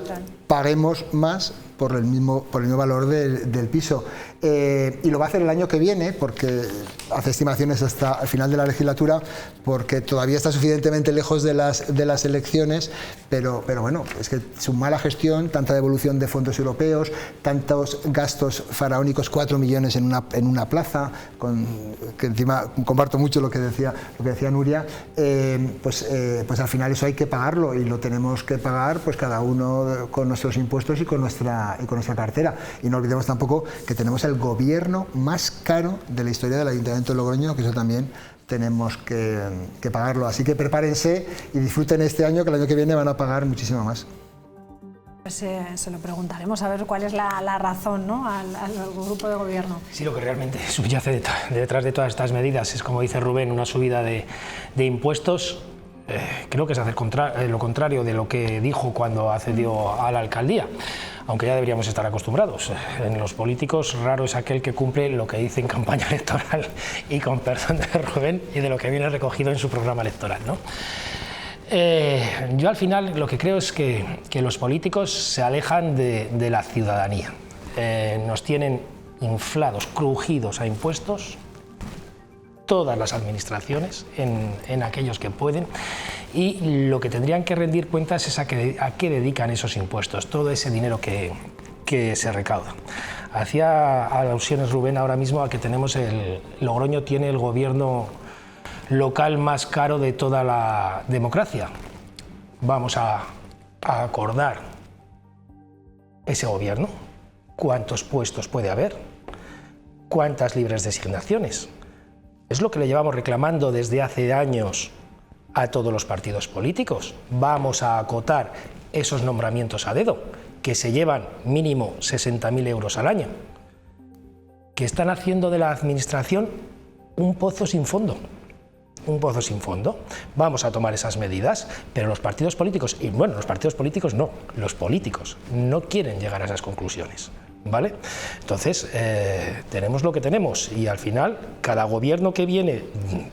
paguemos más por el mismo valor del piso. Y lo va a hacer el año que viene, porque hace estimaciones hasta el final de la legislatura, porque todavía está suficientemente lejos de las elecciones, pero bueno, es que su mala gestión, tanta devolución de fondos europeos, tantos gastos faraónicos, 4 millones en una plaza, que encima comparto mucho lo que decía Nuria, pues al final eso hay que pagarlo, y lo tenemos que pagar pues cada uno con nuestros impuestos y con nuestra cartera. Y no olvidemos tampoco que tenemos el gobierno más caro de la historia del Ayuntamiento de Logroño, que eso también tenemos que pagarlo. Así que prepárense y disfruten este año, que el año que viene van a pagar muchísimo más. Pues se lo preguntaremos a ver cuál es la razón, ¿no?, al grupo de gobierno. Sí, lo que realmente subyace detrás de todas estas medidas es, como dice Rubén, una subida de impuestos. Creo que es hacer lo contrario de lo que dijo cuando accedió a la alcaldía, aunque ya deberíamos estar acostumbrados. En los políticos raro es aquel que cumple lo que dice en campaña electoral, y con perdón de Rubén, y de lo que viene recogido en su programa electoral, ¿no? Yo al final lo que creo es que los políticos se alejan de la ciudadanía. Nos tienen inflados, crujidos a impuestos, todas las administraciones, en aquellos que pueden, y lo que tendrían que rendir cuentas es a qué dedican esos impuestos, todo ese dinero que se recauda. Hacía alusiones Rubén ahora mismo a que Logroño tiene el gobierno local más caro de toda la democracia. Vamos a acordar ese gobierno, cuántos puestos puede haber, cuántas libres designaciones. Es lo que le llevamos reclamando desde hace años a todos los partidos políticos. Vamos a acotar esos nombramientos a dedo, que se llevan mínimo 60.000 euros al año, que están haciendo de la administración un pozo sin fondo. Un pozo sin fondo. Vamos a tomar esas medidas, pero los partidos políticos, y bueno, los partidos políticos no, los políticos no quieren llegar a esas conclusiones, ¿vale? Entonces, tenemos lo que tenemos, y al final, cada gobierno que viene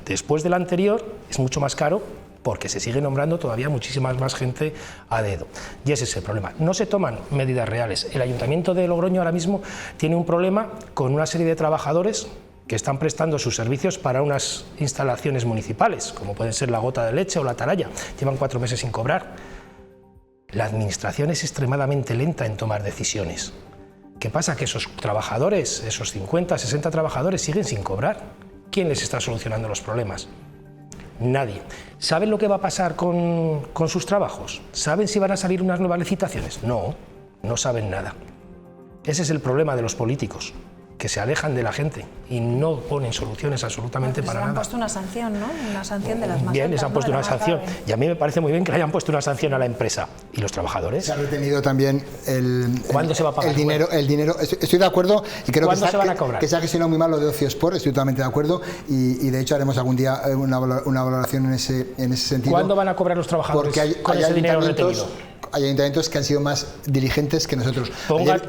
después del anterior es mucho más caro, porque se sigue nombrando todavía muchísima más gente a dedo. Y ese es el problema. No se toman medidas reales. El Ayuntamiento de Logroño ahora mismo tiene un problema con una serie de trabajadores que están prestando sus servicios para unas instalaciones municipales, como pueden ser la Gota de Leche o la Atalaya. Llevan 4 meses sin cobrar. La administración es extremadamente lenta en tomar decisiones. ¿Qué pasa? Que esos trabajadores, esos 50, 60 trabajadores, siguen sin cobrar. ¿Quién les está solucionando los problemas? Nadie. ¿Saben lo que va a pasar con sus trabajos? ¿Saben si van a salir unas nuevas licitaciones? No, no saben nada. Ese es el problema de los políticos, que se alejan de la gente y no ponen soluciones absolutamente para nada. Les han puesto una sanción, ¿no? Una sanción de las más bien, altas, les han puesto una sanción. Y a mí me parece muy bien que le hayan puesto una sanción a la empresa. ¿Y los trabajadores? Se ha retenido también ¿Cuándo se va a pagar? El dinero. Estoy de acuerdo, y creo ¿Cuándo se van a cobrar? Que se ha gestionado muy mal lo de Ocio Sport, estoy totalmente de acuerdo, y de hecho haremos algún día una valoración en ese sentido. ¿Cuándo van a cobrar los trabajadores con ese dinero retenido? Hay ayuntamientos que han sido más diligentes que nosotros.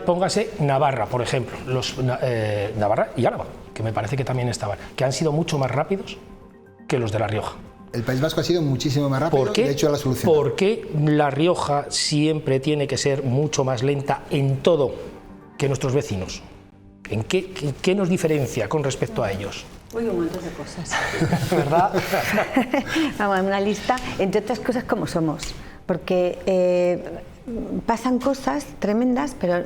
Póngase Navarra, por ejemplo, Navarra y Álava, que me parece que también estaban, que han sido mucho más rápidos que los de La Rioja. El País Vasco ha sido muchísimo más rápido, de hecho, a la solución. ¿Por qué La Rioja siempre tiene que ser mucho más lenta en todo que nuestros vecinos? ¿En qué nos diferencia con respecto a ellos? Uy, un montón de cosas. ¿Verdad? Vamos a una lista, entre otras cosas, como somos. Porque pasan cosas tremendas, pero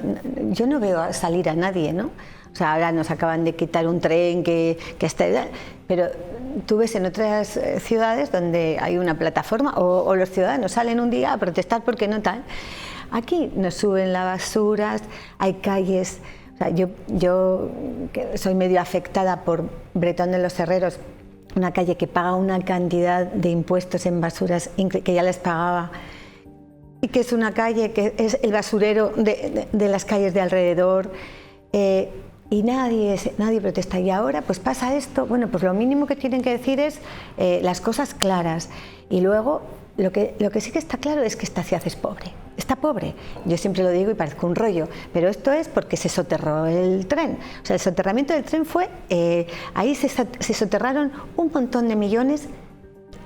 yo no veo salir a nadie, ¿no? O sea, ahora nos acaban de quitar un tren que está... Pero tú ves en otras ciudades donde hay una plataforma o los ciudadanos salen un día a protestar porque no tal. Aquí nos suben las basuras, hay calles... O sea, yo que soy medio afectada por Bretón de los Herreros, una calle que paga una cantidad de impuestos en basuras que ya les pagaba, y que es una calle que es el basurero de las calles de alrededor. y nadie protesta. Y ahora pues pasa esto, bueno, pues lo mínimo que tienen que decir es las cosas claras. Y luego lo que sí que está claro es que esta ciudad es pobre. Está pobre. Yo siempre lo digo y parezco un rollo, pero esto es porque se soterró el tren. O sea, el soterramiento del tren fue, ahí se soterraron un montón de millones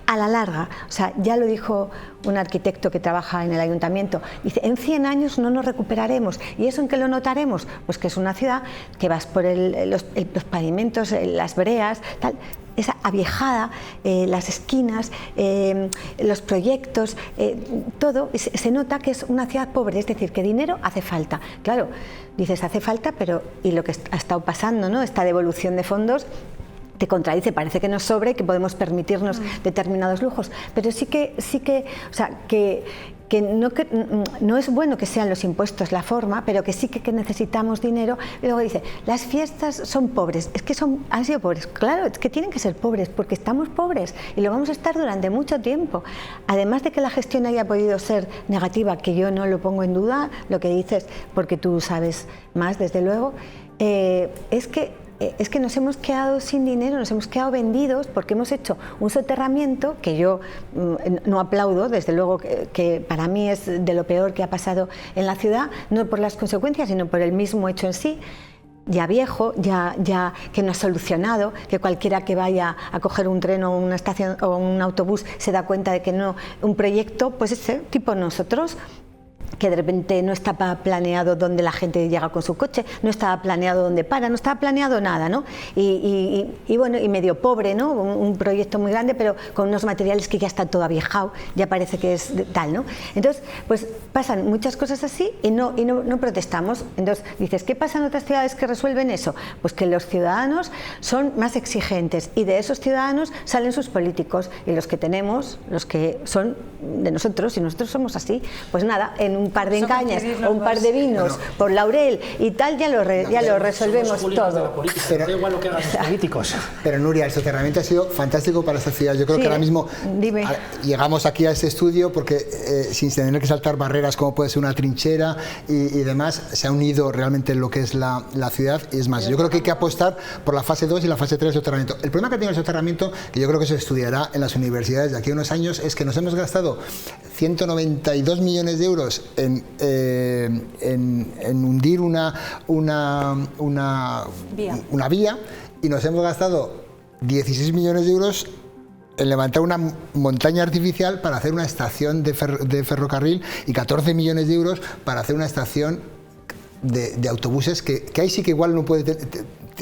a la larga. O sea, ya lo dijo un arquitecto que trabaja en el ayuntamiento, dice, en 100 años no nos recuperaremos. ¿Y eso en qué lo notaremos? Pues que es una ciudad que vas por los pavimentos, las breas, tal, esa aviejada, las esquinas, los proyectos, todo, se nota que es una ciudad pobre, es decir, que dinero hace falta. Claro, dices, hace falta, pero y lo que ha estado pasando, ¿no? Esta devolución de fondos te contradice, parece que nos sobre, que podemos permitirnos determinados lujos, pero sí que, o sea, que no es bueno que sean los impuestos la forma, pero que sí que necesitamos dinero. Y luego dice, las fiestas son pobres, es que han sido pobres. Claro, es que tienen que ser pobres, porque estamos pobres y lo vamos a estar durante mucho tiempo. Además de que la gestión haya podido ser negativa, que yo no lo pongo en duda, lo que dices, porque tú sabes más, desde luego, es que nos hemos quedado sin dinero, nos hemos quedado vendidos porque hemos hecho un soterramiento que yo no aplaudo, desde luego que para mí es de lo peor que ha pasado en la ciudad, no por las consecuencias, sino por el mismo hecho en sí. Ya viejo, ya que no ha solucionado, que cualquiera que vaya a coger un tren o una estación o un autobús se da cuenta de que no, un proyecto, pues ese tipo nosotros, que de repente no estaba planeado dónde la gente llega con su coche, no estaba planeado dónde para, no estaba planeado nada, ¿no? Y bueno, y medio pobre, ¿no? Un proyecto muy grande, pero con unos materiales que ya está todo aviejado, ya parece que es tal, ¿no? Entonces, pues pasan muchas cosas así y no protestamos. Entonces, dices, ¿qué pasa en otras ciudades que resuelven eso? Pues que los ciudadanos son más exigentes y de esos ciudadanos salen sus políticos, y los que tenemos, los que son de nosotros, y nosotros somos así, pues nada, en un par de encañas o un par de vinos por Laurel y tal, ya lo resolvemos todo. Pero da igual lo que hagan los políticos. Pero Nuria, el soterramiento ha sido fantástico para esta ciudad. Yo creo que ahora mismo llegamos aquí a este estudio porque sin tener que saltar barreras como puede ser una trinchera y demás, se ha unido realmente lo que es la ciudad. Y es más, yo creo que hay que apostar por la fase 2 y la fase 3 del soterramiento. El problema que tiene el soterramiento, que yo creo que se estudiará en las universidades de aquí a unos años, es que nos hemos gastado 192 millones de euros en hundir una vía, y nos hemos gastado 16 millones de euros en levantar una montaña artificial para hacer una estación de ferrocarril y 14 millones de euros para hacer una estación de autobuses, que ahí sí que igual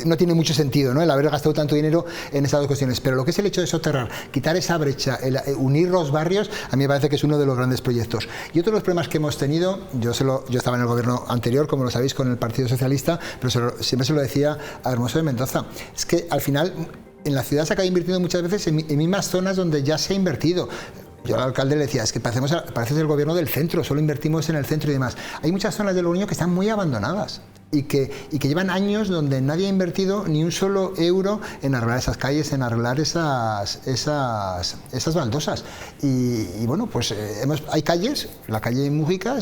no tiene mucho sentido, ¿no?, el haber gastado tanto dinero en esas dos cuestiones. Pero lo que es el hecho de soterrar, quitar esa brecha, unir los barrios, a mí me parece que es uno de los grandes proyectos. Y otro de los problemas que hemos tenido, yo estaba en el gobierno anterior, como lo sabéis, con el Partido Socialista, pero siempre se lo decía a Hermoso de Mendoza, es que al final en la ciudad se acaba invirtiendo muchas veces en mismas zonas donde ya se ha invertido. Yo al alcalde le decía, es que pareces el gobierno del centro, solo invertimos en el centro y demás. Hay muchas zonas de Logroño que están muy abandonadas y que llevan años donde nadie ha invertido ni un solo euro en arreglar esas calles, en arreglar esas baldosas. Y bueno, pues hay calles, la calle Mujica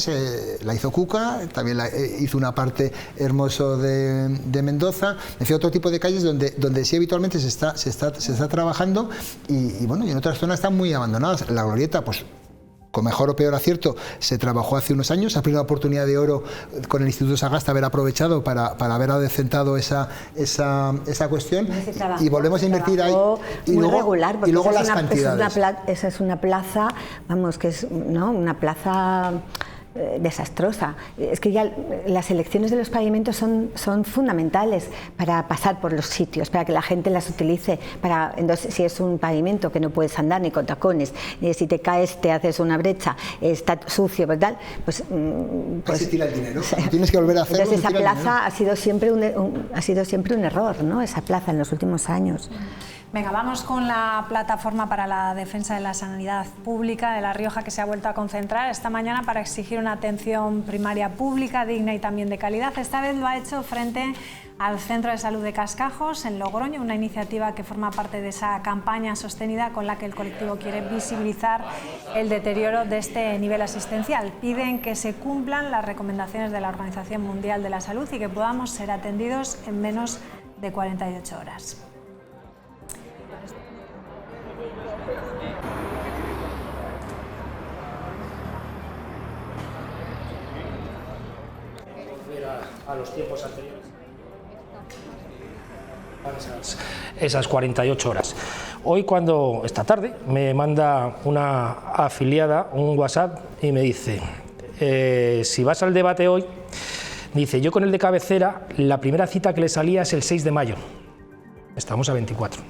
la hizo Cuca, también hizo una parte Hermoso de Mendoza, en fin, otro tipo de calles donde sí habitualmente se está trabajando y bueno, y en otras zonas están muy abandonadas. La Glorieta, pues con mejor o peor acierto, se trabajó hace unos años, ha tenido una oportunidad de oro con el Instituto Sagasta, haber aprovechado para haber adecentado esa cuestión, y volvemos a invertir ahí. Y luego, regular, y luego las cantidades. Esa es una plaza, vamos, que es, ¿no?, una plaza desastrosa. Es que ya las elecciones de los pavimentos son fundamentales para pasar por los sitios, para que la gente las utilice. Entonces, si es un pavimento que no puedes andar ni con tacones, si te caes te haces una brecha, está sucio, ¿verdad? Pues se tira el dinero. Tienes que volver a hacerlo. Entonces esa plaza ha sido siempre un error, ¿no?, esa plaza en los últimos años. Venga, vamos con la plataforma para la defensa de la sanidad pública de La Rioja, que se ha vuelto a concentrar esta mañana para exigir una atención primaria pública, digna y también de calidad. Esta vez lo ha hecho frente al Centro de Salud de Cascajos, en Logroño, una iniciativa que forma parte de esa campaña sostenida con la que el colectivo quiere visibilizar el deterioro de este nivel asistencial. Piden que se cumplan las recomendaciones de la Organización Mundial de la Salud y que podamos ser atendidos en menos de 48 horas. A los tiempos anteriores. Esas 48 horas. Hoy esta tarde, me manda una afiliada un WhatsApp y me dice, si vas al debate hoy, dice, yo con el de cabecera, la primera cita que le salía es el 6 de mayo, estamos a 24.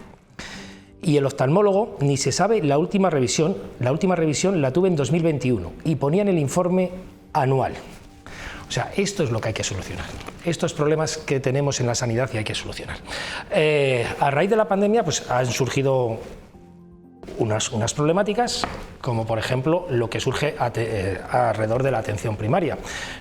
Y el oftalmólogo ni se sabe la última revisión la tuve en 2021 y ponían el informe anual. O sea, esto es lo que hay que solucionar. Estos problemas que tenemos en la sanidad y hay que solucionar. A raíz de la pandemia pues, han surgido unas problemáticas, como por ejemplo lo que surge alrededor de la atención primaria.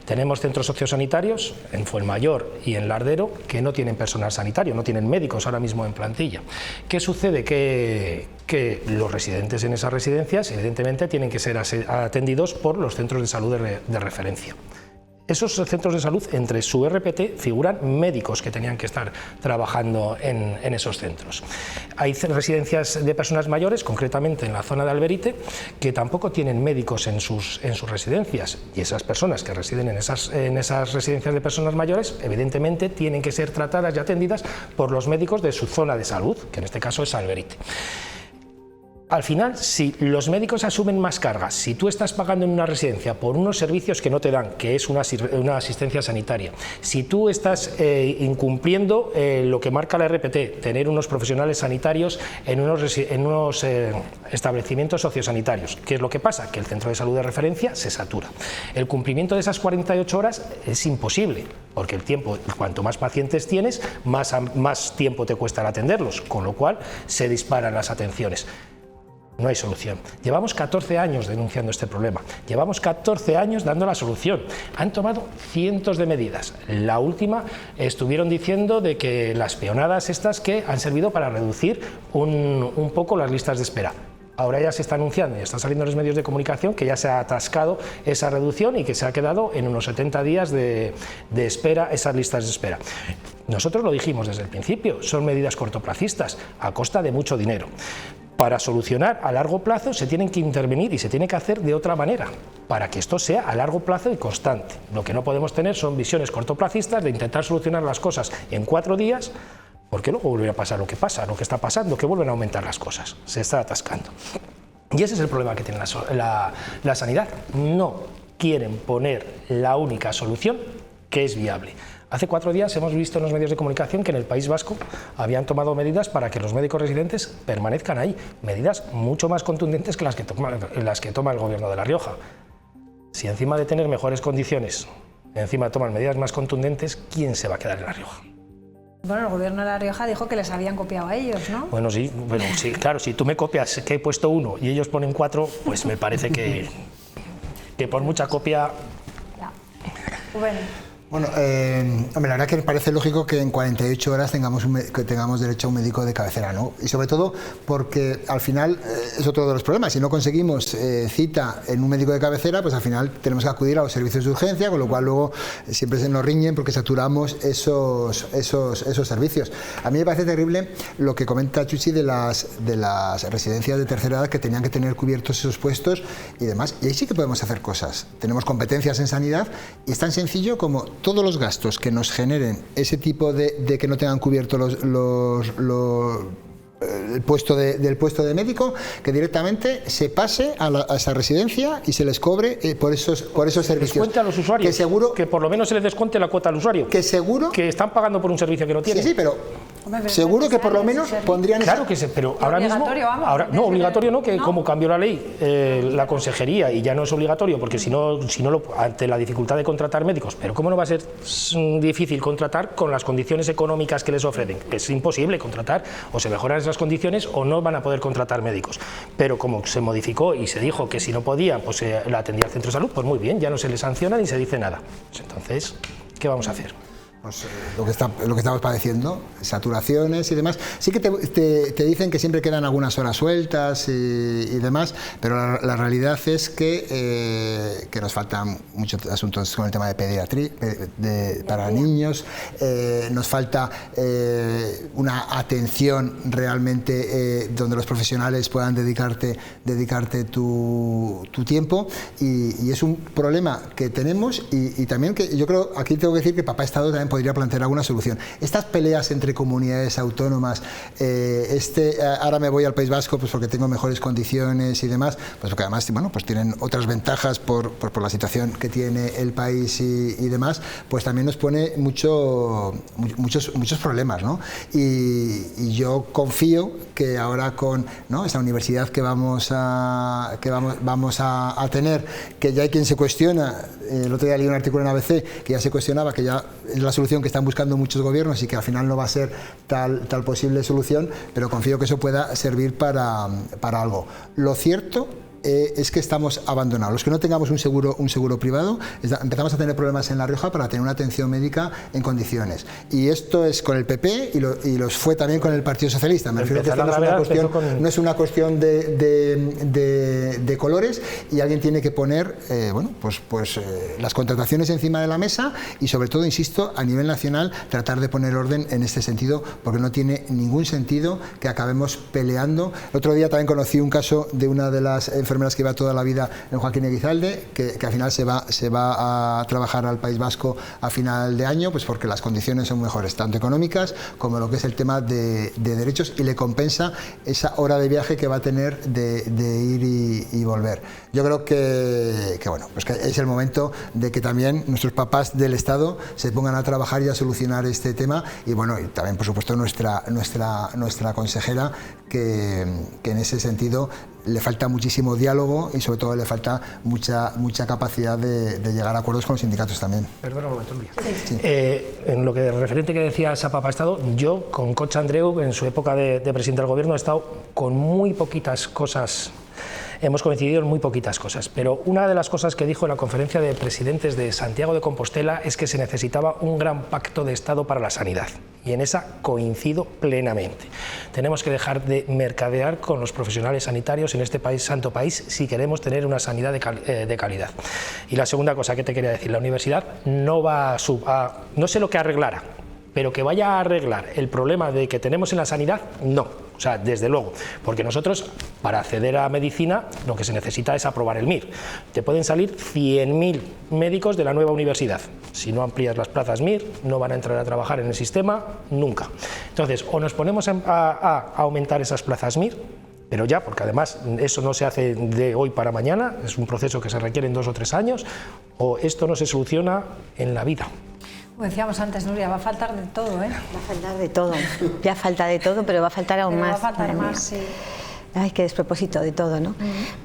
Tenemos centros sociosanitarios en Fuenmayor y en Lardero que no tienen personal sanitario, no tienen médicos ahora mismo en plantilla. ¿Qué sucede? Que los residentes en esas residencias evidentemente tienen que ser atendidos por los centros de salud de referencia. Esos centros de salud, entre su RPT, figuran médicos que tenían que estar trabajando en esos centros. Hay residencias de personas mayores, concretamente en la zona de Alberite, que tampoco tienen médicos en sus residencias, y esas personas que residen en esas residencias de personas mayores, evidentemente tienen que ser tratadas y atendidas por los médicos de su zona de salud, que en este caso es Alberite. Al final, si los médicos asumen más cargas, si tú estás pagando en una residencia por unos servicios que no te dan, que es una asistencia sanitaria, si tú estás incumpliendo lo que marca la RPT, tener unos profesionales sanitarios en unos establecimientos sociosanitarios, ¿qué es lo que pasa? Que el centro de salud de referencia se satura. El cumplimiento de esas 48 horas es imposible, porque el tiempo, cuanto más pacientes tienes, más tiempo te cuesta atenderlos, con lo cual se disparan las atenciones. No hay solución. Llevamos 14 años denunciando este problema, llevamos 14 años dando la solución. Han tomado cientos de medidas. La última estuvieron diciendo de que las peonadas estas que han servido para reducir un poco las listas de espera. Ahora ya se está anunciando y está saliendo en los medios de comunicación que ya se ha atascado esa reducción y que se ha quedado en unos 70 días de espera, esas listas de espera. Nosotros lo dijimos desde el principio, son medidas cortoplacistas a costa de mucho dinero. Para solucionar a largo plazo se tienen que intervenir y se tiene que hacer de otra manera, para que esto sea a largo plazo y constante. Lo que no podemos tener son visiones cortoplacistas de intentar solucionar las cosas en 4 días, porque luego volverá a pasar lo que está pasando, que vuelven a aumentar las cosas, se está atascando. Y ese es el problema que tiene la sanidad. No quieren poner la única solución que es viable. Hace 4 días hemos visto en los medios de comunicación que en el País Vasco habían tomado medidas para que los médicos residentes permanezcan ahí, medidas mucho más contundentes que las que toma el Gobierno de La Rioja. Si encima de tener mejores condiciones, encima toman medidas más contundentes, ¿quién se va a quedar en La Rioja? Bueno, el Gobierno de La Rioja dijo que les habían copiado a ellos, ¿no? Bueno, sí, claro, si tú me copias que he puesto 1 y ellos ponen 4, pues me parece que por mucha copia... Ya. Bueno. Bueno, hombre, la verdad que me parece lógico que en 48 horas tengamos derecho a un médico de cabecera, ¿no? Y sobre todo porque al final es otro de los problemas. Si no conseguimos cita en un médico de cabecera, pues al final tenemos que acudir a los servicios de urgencia, con lo cual luego siempre se nos riñen porque saturamos esos servicios. A mí me parece terrible lo que comenta Chuchi de las residencias de tercera edad que tenían que tener cubiertos esos puestos y demás. Y ahí sí que podemos hacer cosas. Tenemos competencias en sanidad y es tan sencillo como todos los gastos que nos generen ese tipo de que no tengan cubierto el puesto de médico, que directamente se pase a esa residencia y se les cobre por esos servicios. Descuente a los usuarios, que seguro que por lo menos se les descuente la cuota al usuario. Que seguro que están pagando por un servicio que no tienen. Sí, pero seguro que por lo menos pondrían... Claro que sí, pero ahora mismo... No, obligatorio no, que como cambió la ley, la consejería, y ya no es obligatorio, porque si no ante la dificultad de contratar médicos, pero ¿cómo no va a ser difícil contratar con las condiciones económicas que les ofrecen? Es imposible contratar, o se mejoran esas condiciones o no van a poder contratar médicos. Pero como se modificó y se dijo que si no podían, pues la atendía el centro de salud, pues muy bien, ya no se les sanciona ni se dice nada. Pues entonces, ¿qué vamos a hacer? Pues, lo que estamos padeciendo, saturaciones y demás. Sí que te dicen que siempre quedan algunas horas sueltas y demás, pero la realidad es que nos faltan muchos asuntos con el tema de pediatría para niños, nos falta una atención realmente donde los profesionales puedan dedicarte tu tiempo, y es un problema que tenemos, y también que yo creo, aquí tengo que decir que Papá Estado también podría plantear alguna solución. Estas peleas entre comunidades autónomas, ahora me voy al País Vasco pues porque tengo mejores condiciones y demás, pues porque además pues tienen otras ventajas por la situación que tiene el país y demás, pues también nos pone muchos problemas, ¿no? Y yo confío que ahora con esta universidad que vamos a tener, que ya hay quien se cuestiona, el otro día leí un artículo en ABC que ya se cuestionaba, que ya es la solución que están buscando muchos gobiernos y que al final no va a ser tal posible solución, pero confío que eso pueda servir para algo. Lo cierto es que estamos abandonados. Los que no tengamos un seguro privado, empezamos a tener problemas en La Rioja para tener una atención médica en condiciones. Y esto es con el PP y los fue también con el Partido Socialista. Me refiero a que esto no es una cuestión de colores, y alguien tiene que poner las contrataciones encima de la mesa y, sobre todo, insisto, a nivel nacional, tratar de poner orden en este sentido, porque no tiene ningún sentido que acabemos peleando. El otro día también conocí un caso de una de las enfermeras que lleva toda la vida en Joaquín Eguizalde, que al final se va a trabajar al País Vasco a final de año, pues porque las condiciones son mejores, tanto económicas como lo que es el tema de derechos, y le compensa esa hora de viaje que va a tener de ir y volver. Yo creo que es el momento de que también nuestros papás del Estado se pongan a trabajar y a solucionar este tema, y también, por supuesto, nuestra consejera, que en ese sentido le falta muchísimo diálogo y, sobre todo, le falta mucha capacidad de llegar a acuerdos con los sindicatos también. Perdona un momento, Luis. Sí. En lo que referente que decías a Papá Estado, yo con Concha Andreu, en su época de presidente del gobierno, he estado con muy poquitas cosas. Hemos coincidido en muy poquitas cosas, pero una de las cosas que dijo en la conferencia de presidentes de Santiago de Compostela es que se necesitaba un gran pacto de Estado para la sanidad, y en esa coincido plenamente. Tenemos que dejar de mercadear con los profesionales sanitarios en este país, santo país, si queremos tener una sanidad de calidad. Y la segunda cosa que te quería decir, la universidad no va no sé lo que arreglara, pero que vaya a arreglar el problema de que tenemos en la sanidad, no. O sea, desde luego, porque nosotros, para acceder a medicina, lo que se necesita es aprobar el MIR. Te pueden salir 100.000 médicos de la nueva universidad. Si no amplías las plazas MIR, no van a entrar a trabajar en el sistema nunca. Entonces, o nos ponemos a aumentar esas plazas MIR, pero ya, porque además eso no se hace de hoy para mañana, es un proceso que se requiere en 2 o 3 años, o esto no se soluciona en la vida. Como decíamos antes, Nuria, va a faltar de todo, ¿eh? Va a faltar de todo. Ya falta de todo, pero va a faltar aún más. Va a faltar más, sí. Ay, qué despropósito de todo, ¿no?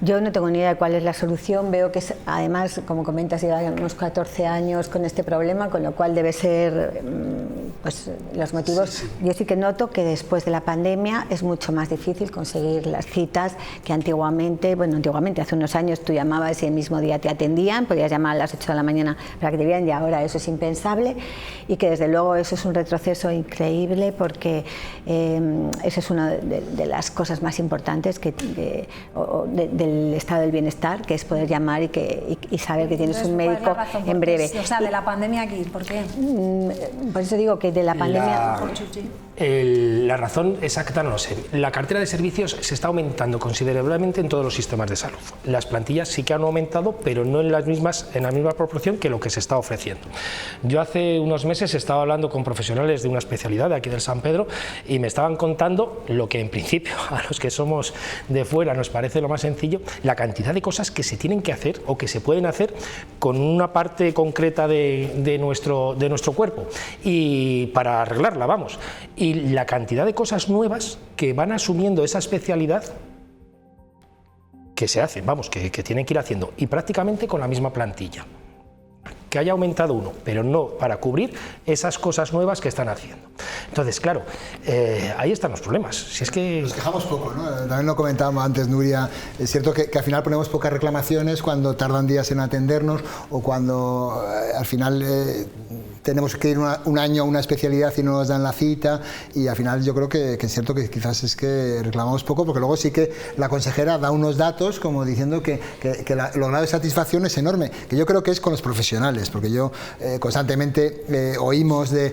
Yo no tengo ni idea de cuál es la solución. Veo que, además, como comentas, llevamos 14 años con este problema, con lo cual debe ser, pues, los motivos. Sí. Yo sí que noto que después de la pandemia es mucho más difícil conseguir las citas que antiguamente. Bueno, antiguamente, hace unos años, tú llamabas y el mismo día te atendían, podías llamar a las 8 de la mañana para que te vieran, y ahora eso es impensable, y que desde luego eso es un retroceso increíble, porque eso es una de las cosas más importantes del estado del bienestar, que es poder llamar y saber que tienes un médico en breve. O sea, de la pandemia aquí, ¿por qué? Por eso digo que de la pandemia... La razón exacta no lo sé. La cartera de servicios se está aumentando considerablemente en todos los sistemas de salud. Las plantillas sí que han aumentado, pero no en la misma proporción que lo que se está ofreciendo. Yo hace unos meses estaba hablando con profesionales de una especialidad de aquí del San Pedro, y me estaban contando lo que en principio a los que somos de fuera nos parece lo más sencillo, la cantidad de cosas que se tienen que hacer o que se pueden hacer con una parte concreta de nuestro cuerpo, y para arreglarla, vamos. Y la cantidad de cosas nuevas que van asumiendo esa especialidad que se hacen, vamos, que tienen que ir haciendo, y prácticamente con la misma plantilla. Que haya aumentado uno, pero no para cubrir esas cosas nuevas que están haciendo. Entonces, claro, ahí están los problemas. Si es que... Nos quejamos poco, ¿no? También lo comentábamos antes, Nuria. Es cierto que al final ponemos pocas reclamaciones cuando tardan días en atendernos, o cuando al final tenemos que ir un año a una especialidad y no nos dan la cita, y al final yo creo que es cierto que quizás es que reclamamos poco, porque luego sí que la consejera da unos datos como diciendo que lo grado de satisfacción es enorme, que yo creo que es con los profesionales, porque yo constantemente oímos de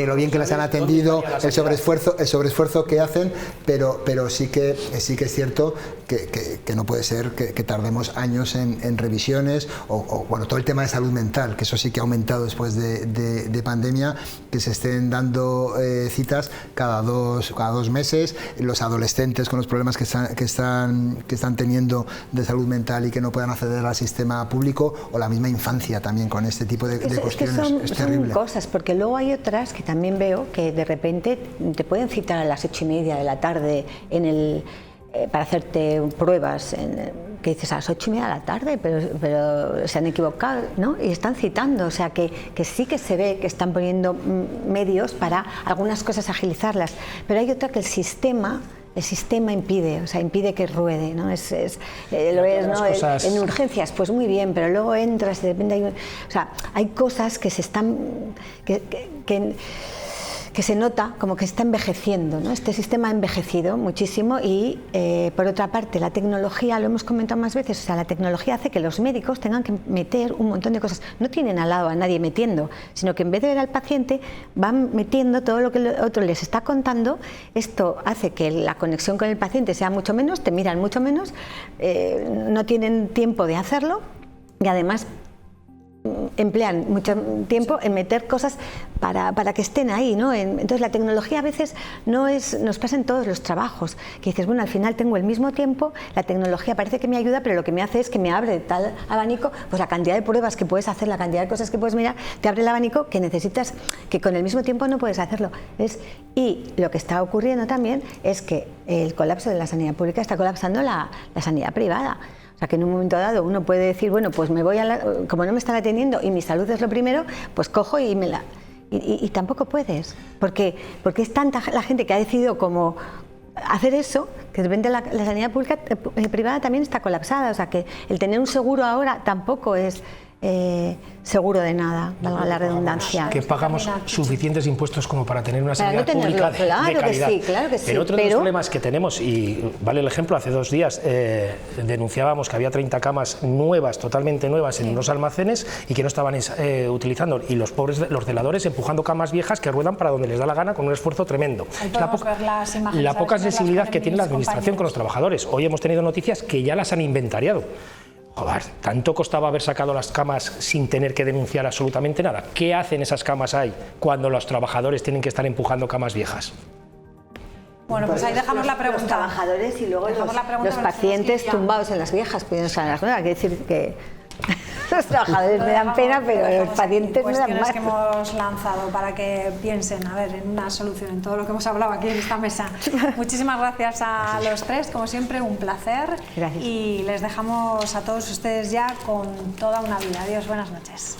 lo bien que les han atendido, el sobreesfuerzo que hacen, pero sí que es cierto que no puede ser que tardemos años en revisiones, o bueno, todo el tema de salud mental, que eso sí que ha aumentado después de pandemia, que se estén dando citas cada dos meses, los adolescentes con los problemas que están teniendo de salud mental y que no puedan acceder al sistema público, o la misma infancia también con este tipo de cuestiones. Es terrible. Son cosas, porque luego hay otras que también veo que de repente te pueden citar a las 8:30 de la tarde para hacerte pruebas, que dices a las 8:30 de la tarde, pero se han equivocado, ¿no? Y están citando, o sea que sí que se ve que están poniendo medios para algunas cosas agilizarlas, pero hay otra que el sistema impide, o sea, impide que ruede, ¿no? En urgencias, pues muy bien, pero luego entras y de repente hay cosas que se están que se nota como que está envejeciendo, ¿no? Este sistema ha envejecido muchísimo y, por otra parte, la tecnología, lo hemos comentado más veces, o sea, la tecnología hace que los médicos tengan que meter un montón de cosas. No tienen al lado a nadie metiendo, sino que en vez de ver al paciente, van metiendo todo lo que el otro les está contando. Esto hace que la conexión con el paciente sea mucho menos, te miran mucho menos, no tienen tiempo de hacerlo y además emplean mucho tiempo en meter cosas para que estén ahí, ¿no? Entonces la tecnología a veces nos pasa en todos los trabajos, que dices, bueno, al final tengo el mismo tiempo, la tecnología parece que me ayuda, pero lo que me hace es que me abre tal abanico, pues la cantidad de pruebas que puedes hacer, la cantidad de cosas que puedes mirar, te abre el abanico que necesitas, que con el mismo tiempo no puedes hacerlo. Y lo que está ocurriendo también es que el colapso de la sanidad pública está colapsando la sanidad privada. O sea, que en un momento dado uno puede decir, bueno, pues me voy como no me están atendiendo y mi salud es lo primero, pues cojo y y tampoco puedes, porque es tanta la gente que ha decidido como hacer eso, que de repente la sanidad pública privada también está colapsada. O sea, que el tener un seguro ahora tampoco es seguro de nada, valga la redundancia. Que pagamos suficientes impuestos como para tener una sanidad pública de calidad. Que sí, claro que sí. Pero otro de los problemas que tenemos, y vale el ejemplo, hace 2 días denunciábamos que había 30 camas nuevas, totalmente nuevas, en unos almacenes y que no estaban utilizando, y los celadores empujando camas viejas que ruedan para donde les da la gana con un esfuerzo tremendo. La poca sensibilidad que tiene la administración con los trabajadores. Hoy hemos tenido noticias que ya las han inventariado. Joder, tanto costaba haber sacado las camas sin tener que denunciar absolutamente nada. ¿Qué hacen esas camas ahí cuando los trabajadores tienen que estar empujando camas viejas? Bueno, pues ahí dejamos la pregunta. Los trabajadores y luego los pacientes tumbados en las viejas, cuidándose en las nuevas. Hay que decir que los trabajadores me dan pena, pero los pacientes me dan más. Que hemos lanzado para que piensen, a ver, en una solución, en todo lo que hemos hablado aquí en esta mesa. Muchísimas gracias a los tres, como siempre, un placer. Gracias. Y les dejamos a todos ustedes ya con toda una vida. Adiós, buenas noches.